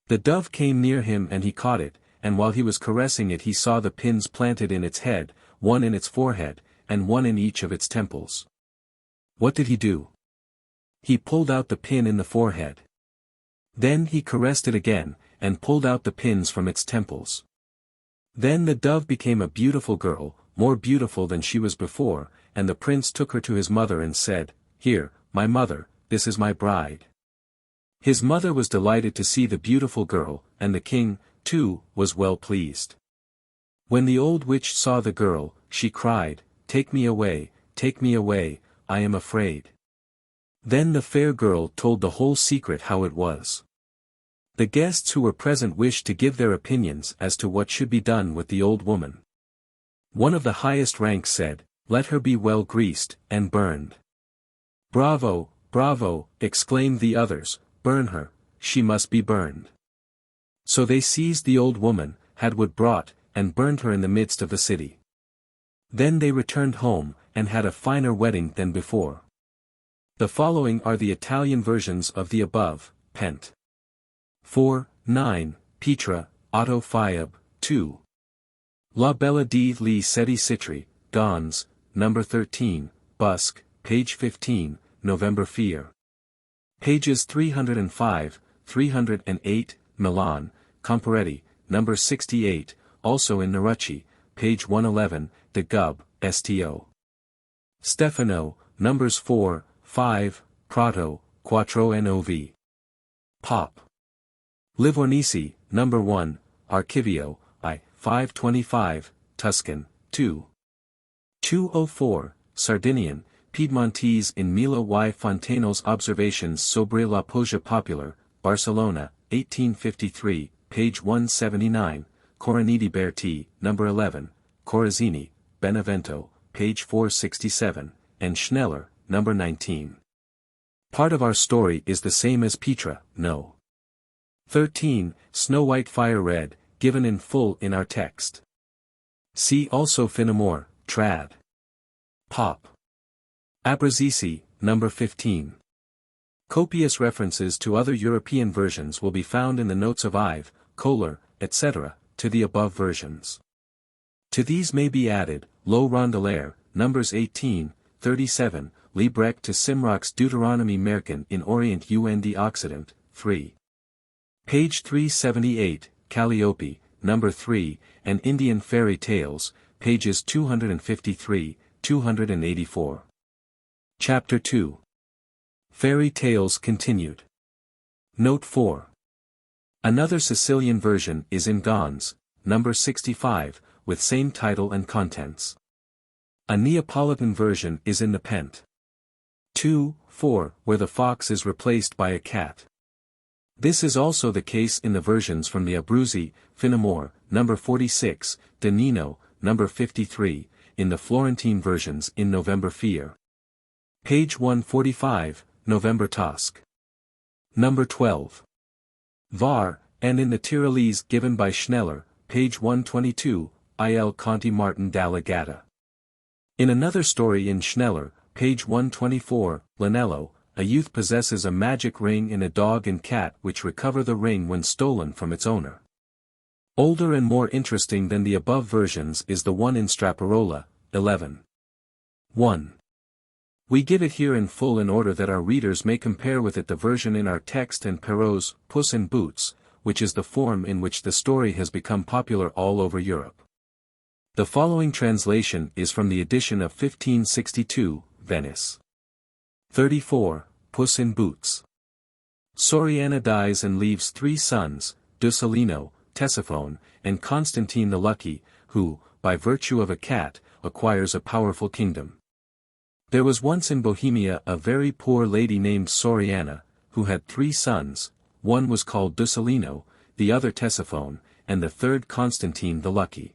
The dove came near him and he caught it, and while he was caressing it he saw the pins planted in its head, one in its forehead, and one in each of its temples. What did he do? He pulled out the pin in the forehead. Then he caressed it again, and pulled out the pins from its temples. Then the dove became a beautiful girl, more beautiful than she was before, and the prince took her to his mother and said, Here, my mother, this is my bride. His mother was delighted to see the beautiful girl, and the king, too, was well pleased. When the old witch saw the girl, she cried, Take me away, I am afraid. Then the fair girl told the whole secret how it was. The guests who were present wished to give their opinions as to what should be done with the old woman. One of the highest rank said, Let her be well greased, and burned. Bravo, bravo, exclaimed the others, burn her, she must be burned. So they seized the old woman, had wood brought, and burned her in the midst of the city. Then they returned home, and had a finer wedding than before. The following are the Italian versions of the above, pent. 4, 9, Petra, Otto Fiab, 2. La Bella di Li Seti Citri, Dons, No. 13, Busk, page 15, November Fear. Pages 305, 308, Milan, Comparetti, No. 68, also in Narucci, page 111, De Gub, Sto. Stefano, Numbers 4, 5, Prato, Quattro Nov. Pop. Livornisi, No. 1, Archivio, I, 525, Tuscan, 2. 204, Sardinian, Piedmontese in Milo y Fonteno's Observations sobre la Poesia Popular, Barcelona, 1853, page 179, Coroniti Berti, No. 11, Corazzini, Benevento, page 467, and Schneller, No. 19. Part of our story is the same as Petra, No. 13, Snow White Fire Red, given in full in our text. See also Finamore, Trad. Pop. Abruzzese, No. 15. Copious references to other European versions will be found in the notes of Ive, Kohler, etc., to the above versions. To these may be added, Lo Rondellaire, Numbers 18, 37, Liebrecht to Simrock's Deuteronomy Merken in Orient und Occident, 3. Page 378, Calliope, No. 3, and Indian Fairy Tales, pages 253, 284. Chapter 2. Fairy Tales Continued. Note 4. Another Sicilian version is in Gons, No. 65, with same title and contents. A Neapolitan version is in the Pent. 2, 4, where the fox is replaced by a cat. This is also the case in the versions from the Abruzzi, Finamore, No. 46, De Nino, No. 53, in the Florentine versions in November Fear. Page 145, November Tosc. No. 12. Var, and in the Tyrolese given by Schneller, page 122, Il Conte Martin dalla Gatta. In another story in Schneller, page 124, Linello, a youth possesses a magic ring in a dog and cat which recover the ring when stolen from its owner. Older and more interesting than the above versions is the one in Straparola, 11. 1. We give it here in full in order that our readers may compare with it the version in our text and Perrault's Puss in Boots, which is the form in which the story has become popular all over Europe. The following translation is from the edition of 1562, Venice. 34, Puss in Boots. Soriana dies and leaves 3 sons, Dusolino, Ctesiphon, and Constantine the Lucky, who, by virtue of a cat, acquires a powerful kingdom. There was once in Bohemia a very poor lady named Soriana, who had 3 sons, one was called Dusolino, the other Ctesiphon, and the third Constantine the Lucky.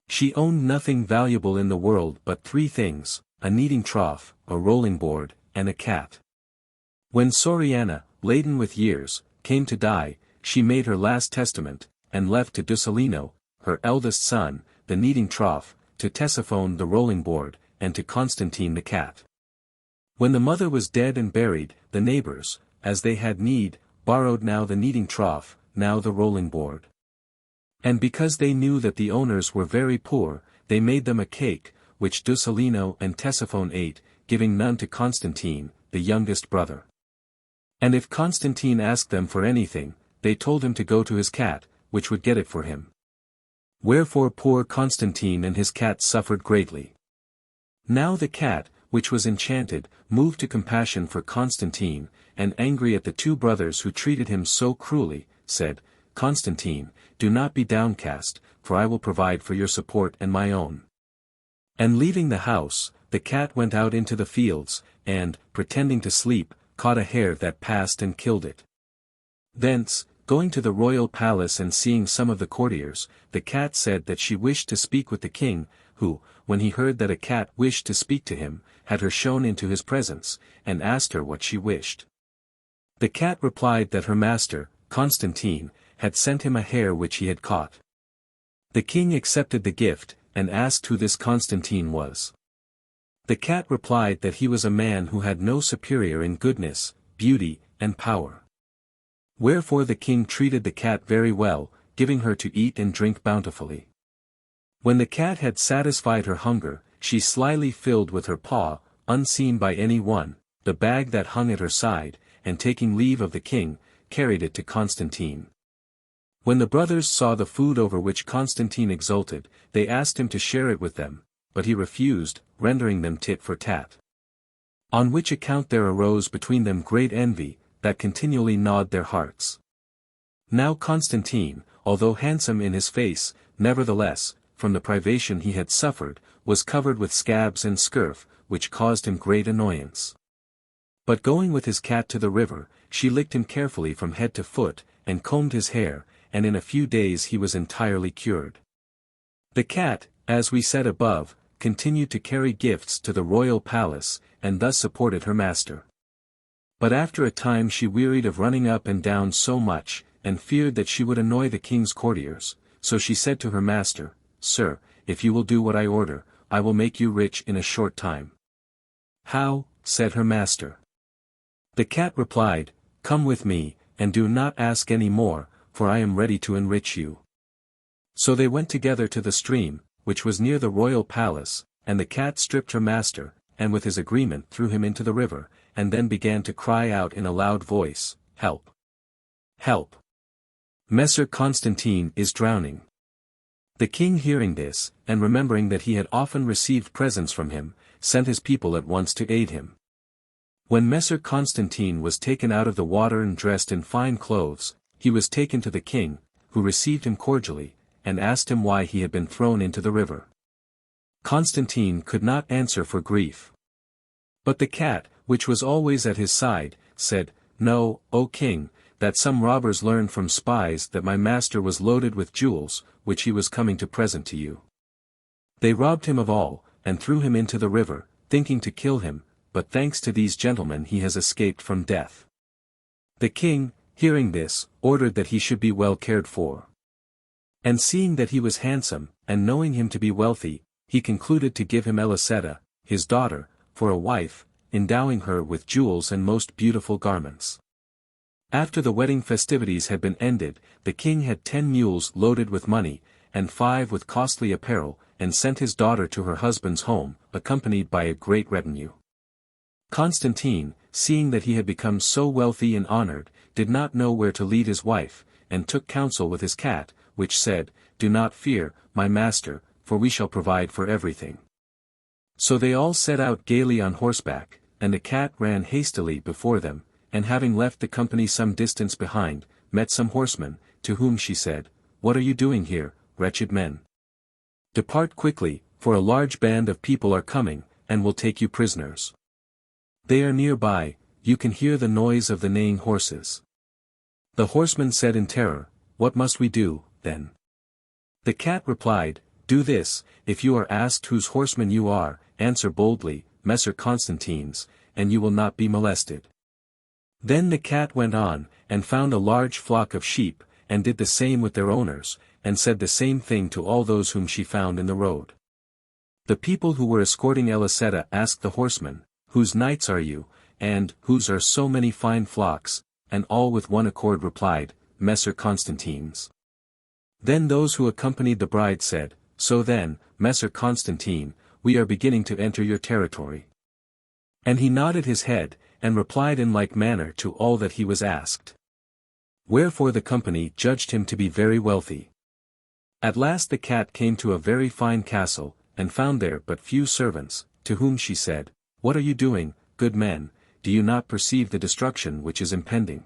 She owned nothing valuable in the world but 3 things, a kneading trough, a rolling board, and a cat. When Soriana, laden with years, came to die, she made her last testament, and left to Dusolino, her eldest son, the kneading trough, to Ctesiphon the rolling board, and to Constantine the cat. When the mother was dead and buried, the neighbors, as they had need, borrowed now the kneading trough, now the rolling board. And because they knew that the owners were very poor, they made them a cake, which Dusolino and Ctesiphon ate, giving none to Constantine, the youngest brother. And if Constantine asked them for anything, they told him to go to his cat, which would get it for him. Wherefore poor Constantine and his cat suffered greatly. Now the cat, which was enchanted, moved to compassion for Constantine, and angry at the 2 brothers who treated him so cruelly, said, Constantine, do not be downcast, for I will provide for your support and my own. And leaving the house, the cat went out into the fields, and, pretending to sleep, caught a hare that passed and killed it. Thence, going to the royal palace and seeing some of the courtiers, the cat said that she wished to speak with the king, who, when he heard that a cat wished to speak to him, had her shown into his presence, and asked her what she wished. The cat replied that her master, Constantine, had sent him a hare which he had caught. The king accepted the gift, and asked who this Constantine was. The cat replied that he was a man who had no superior in goodness, beauty, and power. Wherefore the king treated the cat very well, giving her to eat and drink bountifully. When the cat had satisfied her hunger, she slyly filled with her paw, unseen by any one, the bag that hung at her side, and taking leave of the king, carried it to Constantine. When the brothers saw the food over which Constantine exulted, they asked him to share it with them, but he refused, rendering them tit for tat. On which account there arose between them great envy, that continually gnawed their hearts. Now Constantine, although handsome in his face, nevertheless, from the privation he had suffered, was covered with scabs and scurf, which caused him great annoyance. But going with his cat to the river, she licked him carefully from head to foot, and combed his hair, and in a few days he was entirely cured. The cat, as we said above, continued to carry gifts to the royal palace, and thus supported her master. But after a time she wearied of running up and down so much, and feared that she would annoy the king's courtiers, so she said to her master, Sir, if you will do what I order, I will make you rich in a short time. How? Said her master. The cat replied, Come with me, and do not ask any more, for I am ready to enrich you. So they went together to the stream, which was near the royal palace, and the cat stripped her master, and with his agreement threw him into the river, and then began to cry out in a loud voice, Help! Help! Messer Constantine is drowning. The king hearing this, and remembering that he had often received presents from him, sent his people at once to aid him. When Messer Constantine was taken out of the water and dressed in fine clothes, he was taken to the king, who received him cordially, and asked him why he had been thrown into the river. Constantine could not answer for grief. But the cat, which was always at his side, said, Know, O king, that some robbers learned from spies that my master was loaded with jewels, which he was coming to present to you. They robbed him of all, and threw him into the river, thinking to kill him, but thanks to these gentlemen he has escaped from death. The king, hearing this, ordered that he should be well cared for. And seeing that he was handsome, and knowing him to be wealthy, he concluded to give him Elisetta, his daughter, for a wife, endowing her with jewels and most beautiful garments. After the wedding festivities had been ended, the king had 10 mules loaded with money, and 5 with costly apparel, and sent his daughter to her husband's home, accompanied by a great retinue. Constantine, seeing that he had become so wealthy and honored, did not know where to lead his wife, and took counsel with his cat, which said, "Do not fear, my master, for we shall provide for everything." So they all set out gaily on horseback, and the cat ran hastily before them, and having left the company some distance behind, met some horsemen, to whom she said, "What are you doing here, wretched men? Depart quickly, for a large band of people are coming, and will take you prisoners. They are nearby, you can hear the noise of the neighing horses." The horsemen said in terror, "What must we do, then?" The cat replied, "Do this, if you are asked whose horsemen you are, answer boldly, Messer Constantine's, and you will not be molested." Then the cat went on, and found a large flock of sheep, and did the same with their owners, and said the same thing to all those whom she found in the road. The people who were escorting Elisetta asked the horsemen, "Whose knights are you, and whose are so many fine flocks?" And all with one accord replied, "Messer Constantine's." Then those who accompanied the bride said, "So then, Messer Constantine, we are beginning to enter your territory." And he nodded his head, and replied in like manner to all that he was asked. Wherefore the company judged him to be very wealthy. At last the cat came to a very fine castle, and found there but few servants, to whom she said, "What are you doing, good men? Do you not perceive the destruction which is impending?"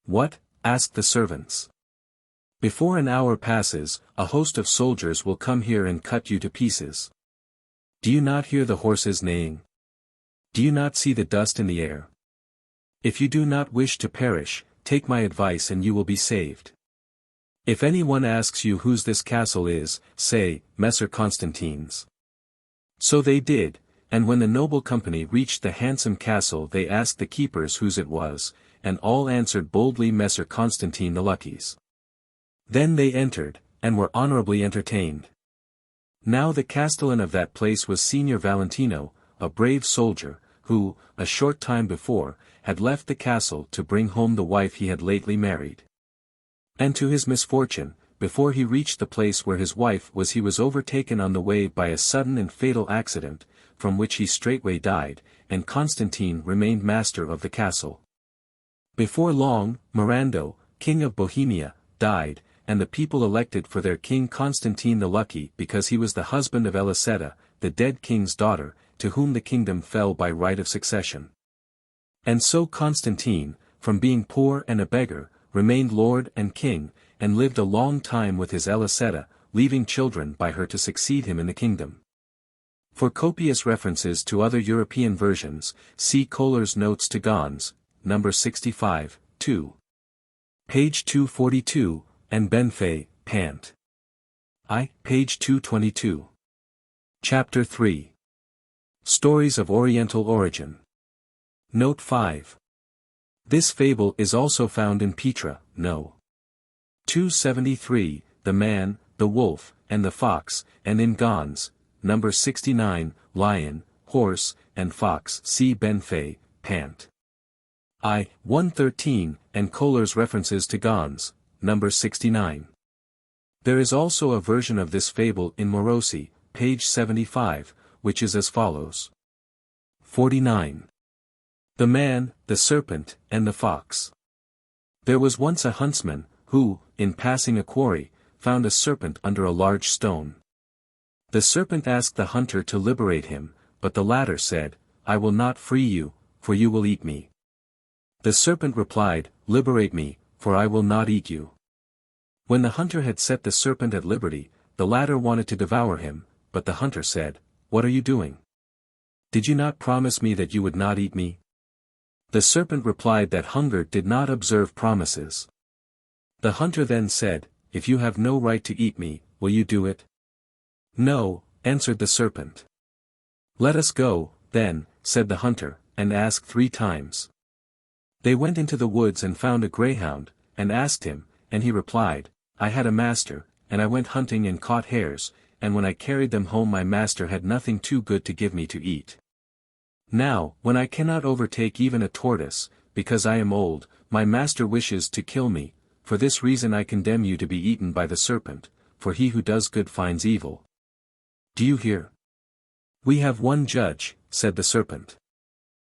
"What?" asked the servants. "Before an hour passes, a host of soldiers will come here and cut you to pieces. Do you not hear the horses neighing? Do you not see the dust in the air? If you do not wish to perish, take my advice and you will be saved. If anyone asks you whose this castle is, say, Messer Constantine's." So they did, and when the noble company reached the handsome castle they asked the keepers whose it was, and all answered boldly Messer Constantine the Lucky's. Then they entered, and were honorably entertained. Now the castellan of that place was Signor Valentino, a brave soldier, who, a short time before, had left the castle to bring home the wife he had lately married. And to his misfortune, before he reached the place where his wife was he was overtaken on the way by a sudden and fatal accident, from which he straightway died, and Constantine remained master of the castle. Before long, Mirando, king of Bohemia, died, and the people elected for their king Constantine the Lucky because he was the husband of Elisetta, the dead king's daughter, to whom the kingdom fell by right of succession. And so Constantine, from being poor and a beggar, remained lord and king, and lived a long time with his Elisetta, leaving children by her to succeed him in the kingdom. For copious references to other European versions, see Kohler's Notes to Gons, No. 65, 2. Page 242, and Benfey, Pant. I, page 222. Chapter 3. Stories of Oriental Origin. Note 5. This fable is also found in Petra, No. 273, The Man, the Wolf, and the Fox, and in Gons, No. 69, Lion, Horse, and Fox. See Benfey, Pant. I, 113, and Kohler's references to Gons, No. 69. There is also a version of this fable in Morosi, page 75, which is as follows. 49. The Man, the Serpent, and the Fox. There was once a huntsman, who, in passing a quarry, found a serpent under a large stone. The serpent asked the hunter to liberate him, but the latter said, "I will not free you, for you will eat me." The serpent replied, "Liberate me, for I will not eat you." When the hunter had set the serpent at liberty, the latter wanted to devour him, but the hunter said, "What are you doing? Did you not promise me that you would not eat me?" The serpent replied that hunger did not observe promises. The hunter then said, "If you have no right to eat me, will you do it?" "No," answered the serpent. "Let us go, then," said the hunter, and asked 3 times. They went into the woods and found a greyhound, and asked him, and he replied, "I had a master, and I went hunting and caught hares, and when I carried them home my master had nothing too good to give me to eat. Now, when I cannot overtake even a tortoise, because I am old, my master wishes to kill me. For this reason I condemn you to be eaten by the serpent, for he who does good finds evil. Do you hear? We have one judge, said the serpent.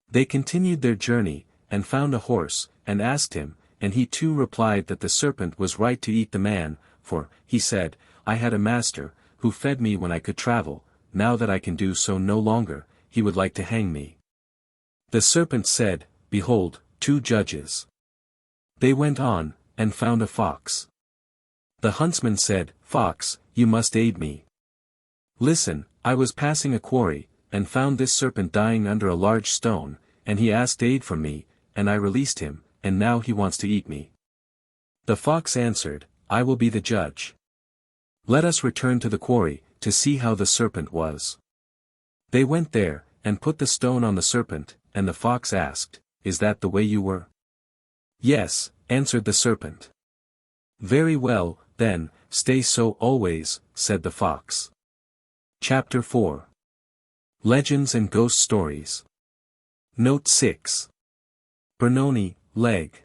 They continued their journey, and found a horse, and asked him, and he too replied that the serpent was right to eat the man, for, he said, I had a master, who fed me when I could travel, now that I can do so no longer, he would like to hang me. The serpent said, Behold, 2 judges. They went on, and found a fox. The huntsman said, Fox, you must aid me. Listen, I was passing a quarry, and found this serpent dying under a large stone, and he asked aid from me, and I released him, and now he wants to eat me. The fox answered, I will be the judge. Let us return to the quarry, to see how the serpent was. They went there, and put the stone on the serpent, and the fox asked, Is that the way you were? Yes, answered the serpent. Very well, then, stay so always, said the fox. Chapter 4. Legends and Ghost Stories. Note 6. Bernoni, Leg.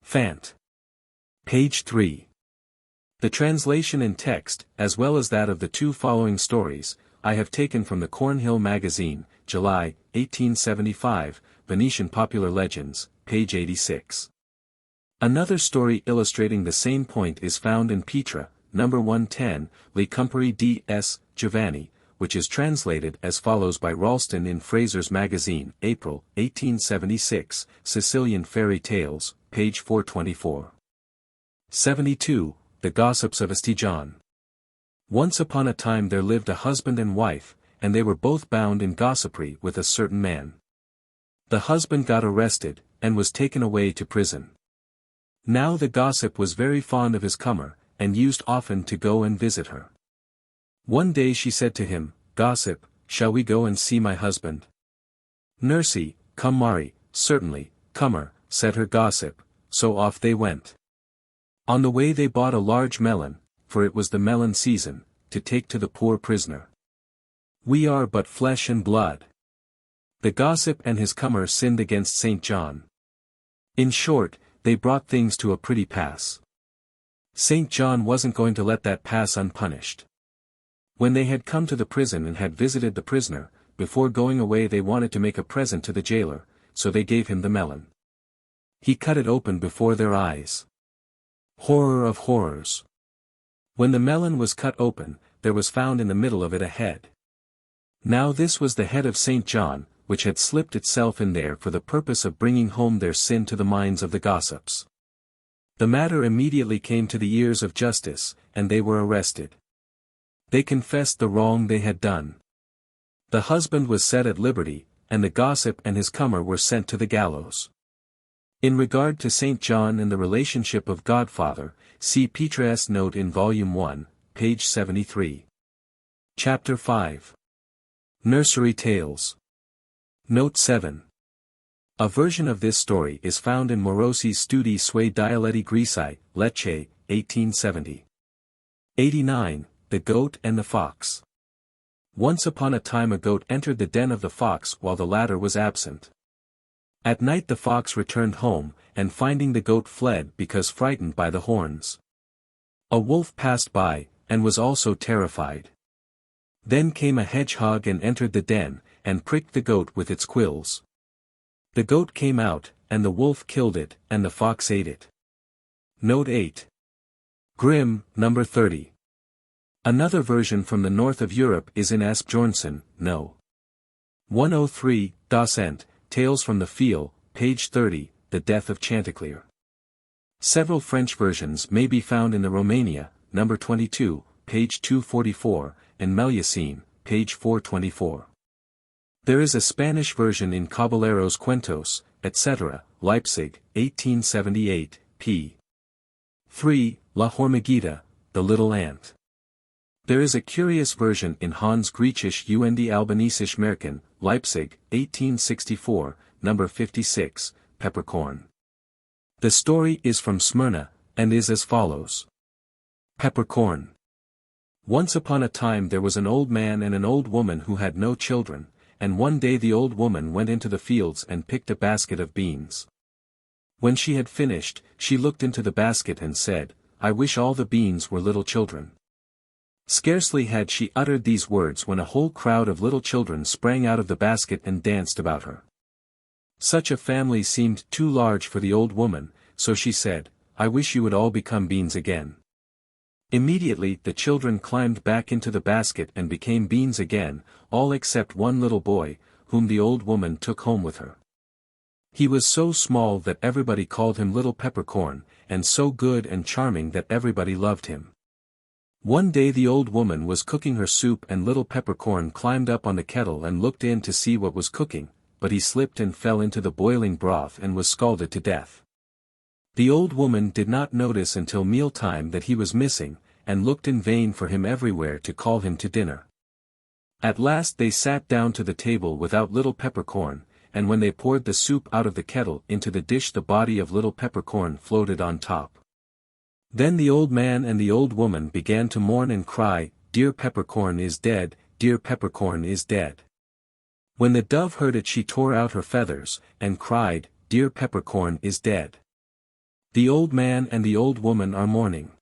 Fant. Page 3. The translation in text, as well as that of the 2 following stories, I have taken from the Cornhill Magazine, July, 1875, Venetian Popular Legends, page 86. Another story illustrating the same point is found in Petra, No. 110, Le Compari D. S. Giovanni, which is translated as follows by Ralston in Fraser's Magazine, April, 1876, Sicilian Fairy Tales, page 424. 72. The Gossips of Estigian. Once upon a time there lived a husband and wife, and they were both bound in gossipry with a certain man. The husband got arrested, and was taken away to prison. Now the gossip was very fond of his comer, and used often to go and visit her. One day she said to him, Gossip, shall we go and see my husband? Nursey, come Mari, certainly, comer, said her gossip, so off they went. On the way they bought a large melon, for it was the melon season, to take to the poor prisoner. We are but flesh and blood. The gossip and his comer sinned against St. John. In short, they brought things to a pretty pass. St. John wasn't going to let that pass unpunished. When they had come to the prison and had visited the prisoner, before going away they wanted to make a present to the jailer, so they gave him the melon. He cut it open before their eyes. Horror of horrors! When the melon was cut open, there was found in the middle of it a head. Now this was the head of St. John, which had slipped itself in there for the purpose of bringing home their sin to the minds of the gossips. The matter immediately came to the ears of justice, and they were arrested. They confessed the wrong they had done. The husband was set at liberty, and the gossip and his comer were sent to the gallows. In regard to St. John and the relationship of Godfather, see Petra's note in Volume 1, page 73. Chapter 5. Nursery Tales. Note 7. A version of this story is found in Morosi's Studi sui dialetti Greci, Lecce, 1870. 89. The Goat and the Fox. Once upon a time a goat entered the den of the fox while the latter was absent. At night the fox returned home, and finding the goat fled because frightened by the horns. A wolf passed by, and was also terrified. Then came a hedgehog and entered the den, and pricked the goat with its quills. The goat came out, and the wolf killed it, and the fox ate it. Note 8. Grimm, No. 30. Another version from the north of Europe is in Asbjornsen, No. 103, Docent, Tales from the Field, page 30, The Death of Chanticleer. Several French versions may be found in the Romania, No. 22, page 244, and Melusine, page 424. There is a Spanish version in Caballeros Cuentos, etc., Leipzig, 1878, p. 3, La Hormiguita, The Little Ant. There is a curious version in Hans Griechisch und Albanesisch Märchen, Leipzig, 1864, No. 56, Peppercorn. The story is from Smyrna, and is as follows. Peppercorn. Once upon a time there was an old man and an old woman who had no children, and one day the old woman went into the fields and picked a basket of beans. When she had finished, she looked into the basket and said, "I wish all the beans were little children." Scarcely had she uttered these words when a whole crowd of little children sprang out of the basket and danced about her. Such a family seemed too large for the old woman, so she said, "I wish you would all become beans again." Immediately the children climbed back into the basket and became beans again, all except one little boy, whom the old woman took home with her. He was so small that everybody called him Little Peppercorn, and so good and charming that everybody loved him. One day the old woman was cooking her soup and Little Peppercorn climbed up on the kettle and looked in to see what was cooking, but he slipped and fell into the boiling broth and was scalded to death. The old woman did not notice until mealtime that he was missing, and looked in vain for him everywhere to call him to dinner. At last they sat down to the table without Little Peppercorn, and when they poured the soup out of the kettle into the dish the body of Little Peppercorn floated on top. Then the old man and the old woman began to mourn and cry, "Dear Peppercorn is dead, dear Peppercorn is dead." When the dove heard it she tore out her feathers, and cried, "Dear Peppercorn is dead." The old man and the old woman are mourning.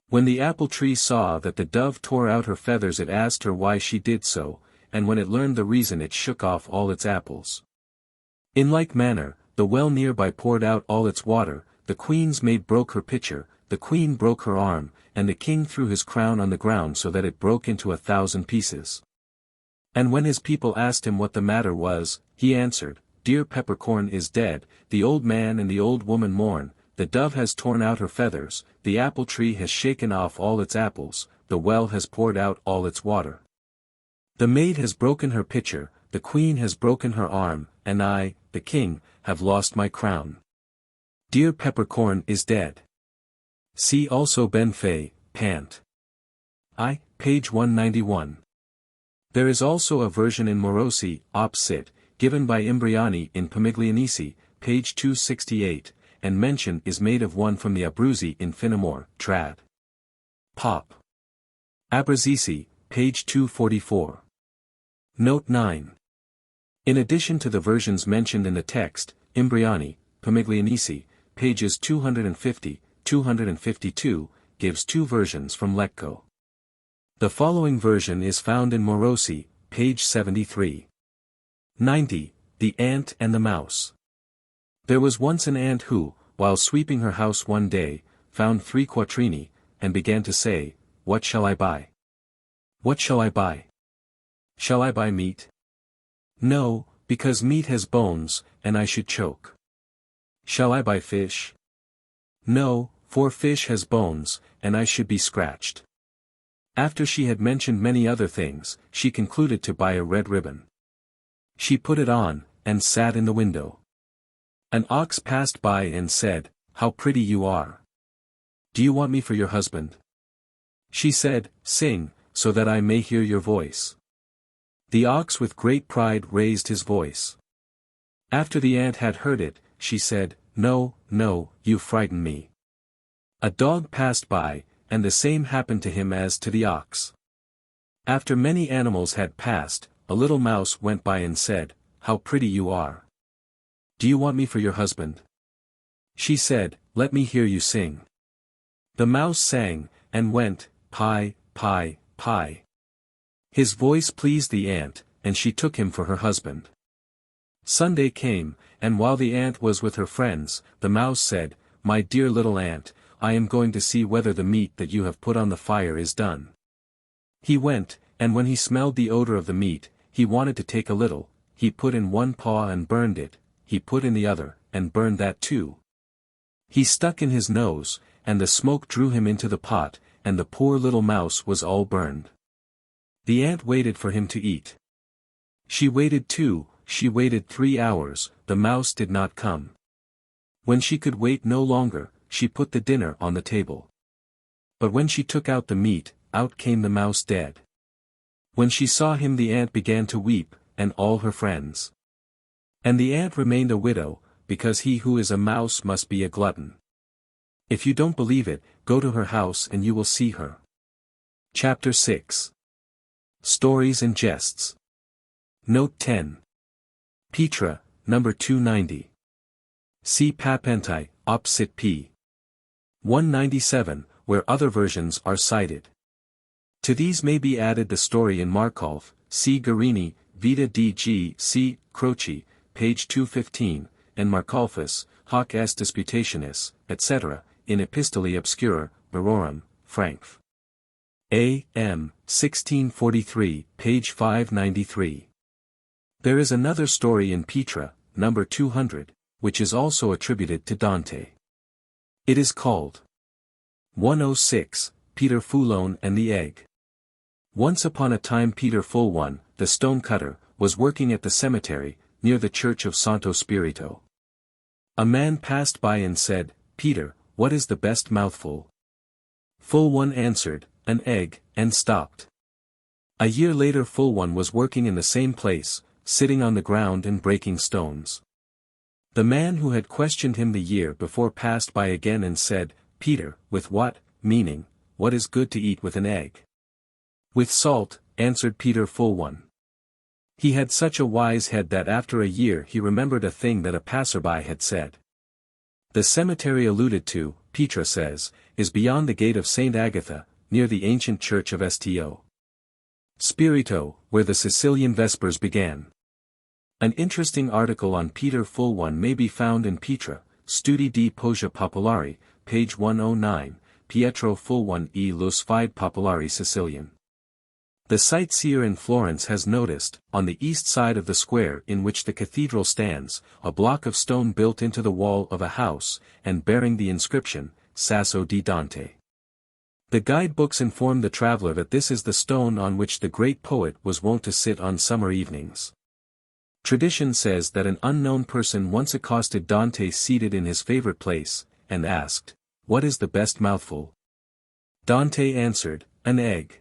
When the apple tree saw that the dove tore out her feathers it asked her why she did so, and when it learned the reason it shook off all its apples. In like manner, the well nearby poured out all its water, the queen's maid broke her pitcher, the queen broke her arm, and the king threw his crown on the ground so that it broke into 1,000 pieces. And when his people asked him what the matter was, he answered, "Dear Peppercorn is dead, the old man and the old woman mourn, the dove has torn out her feathers, the apple tree has shaken off all its apples, the well has poured out all its water. The maid has broken her pitcher, the queen has broken her arm, and I, the king, have lost my crown. Dear Peppercorn is dead." See also Ben Fay, Pant. I, page 191. There is also a version in Morosi, op. cit., given by Imbriani in Pomiglianesi, page 268, and mention is made of one from the Abruzzi in Finamore, trad. Pop. Abruzzi, page 244. Note 9. In addition to the versions mentioned in the text, Imbriani, Pomiglianesi, pages 250, 252, gives two versions from Lecco. The following version is found in Morosi, page 73. 90. The Ant and the Mouse. There was once an ant who, while sweeping her house one day, found 3 quattrini, and began to say, "What shall I buy? What shall I buy? Shall I buy meat? No, because meat has bones, and I should choke. Shall I buy fish? No, for fish has bones, and I should be scratched." After she had mentioned many other things, she concluded to buy a red ribbon. She put it on, and sat in the window. An ox passed by and said, "How pretty you are! Do you want me for your husband?" She said, "Sing, so that I may hear your voice." The ox with great pride raised his voice. After the ant had heard it, she said, "No, no, you frighten me." A dog passed by, and the same happened to him as to the ox. After many animals had passed, a little mouse went by and said, "How pretty you are! Do you want me for your husband?" She said, "Let me hear you sing." The mouse sang, and went, "Pie, pie, pie." His voice pleased the ant, and she took him for her husband. Sunday came, and while the ant was with her friends, the mouse said, "My dear little ant, I am going to see whether the meat that you have put on the fire is done." He went, and when he smelled the odor of the meat, he wanted to take a little, he put in one paw and burned it, he put in the other, and burned that too. He stuck in his nose, and the smoke drew him into the pot, and the poor little mouse was all burned. The ant waited for him to eat. She waited too, she waited 3 hours, the mouse did not come. When she could wait no longer, she put the dinner on the table. But when she took out the meat, out came the mouse dead. When she saw him the ant began to weep, and all her friends. And the ant remained a widow, because he who is a mouse must be a glutton. If you don't believe it, go to her house and you will see her. Chapter 6. Stories and Jests. Note 10. Petra, number 290. See Papenti, op. cit. p. 197, where other versions are cited. To these may be added the story in Markolf, C. Guarini, Vita D.G. C. Croce, page 215, and Markolfus, hoc est disputationis, etc., in Epistolae Obscura, Barorum, Frankf. A. M. 1643, page 593. There is another story in Petra, number 200, which is also attributed to Dante. It is called 106, Peter Foulon and the Egg. Once upon a time Peter Foulon, the stone cutter, was working at the cemetery, near the church of Santo Spirito. A man passed by and said, "Peter, what is the best mouthful?" Foulon answered, "An egg," and stopped. A year later Foulon was working in the same place, sitting on the ground and breaking stones. The man who had questioned him the year before passed by again and said, "Peter, with what?" meaning, what is good to eat with an egg? "With salt," answered Peter Foulon. He had such a wise head that after a year he remembered a thing that a passerby had said. The cemetery alluded to, Petra says, is beyond the gate of St. Agatha, near the ancient church of Sto. Spirito, where the Sicilian Vespers began. An interesting article on Peter Foulon may be found in Petra, Studi di Poesia Popolari, page 109, Pietro Foulon e los Fide Popolari Sicilian. The sightseer in Florence has noticed, on the east side of the square in which the cathedral stands, a block of stone built into the wall of a house, and bearing the inscription, Sasso di Dante. The guidebooks inform the traveler that this is the stone on which the great poet was wont to sit on summer evenings. Tradition says that an unknown person once accosted Dante seated in his favorite place, and asked, "What is the best mouthful?" Dante answered, "An egg."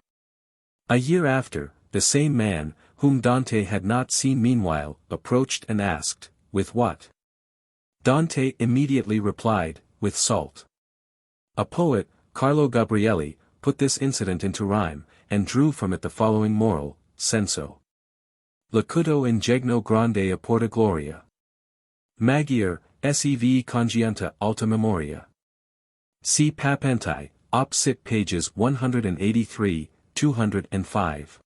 A year after, the same man, whom Dante had not seen meanwhile, approached and asked, "With what?" Dante immediately replied, "With salt." A poet, Carlo Gabrielli, put this incident into rhyme, and drew from it the following moral, senso. Locuto ingegno grande apporta gloria. Magier, sev congiunta alta memoria. See Papenti, op. cit. pages 183, 205.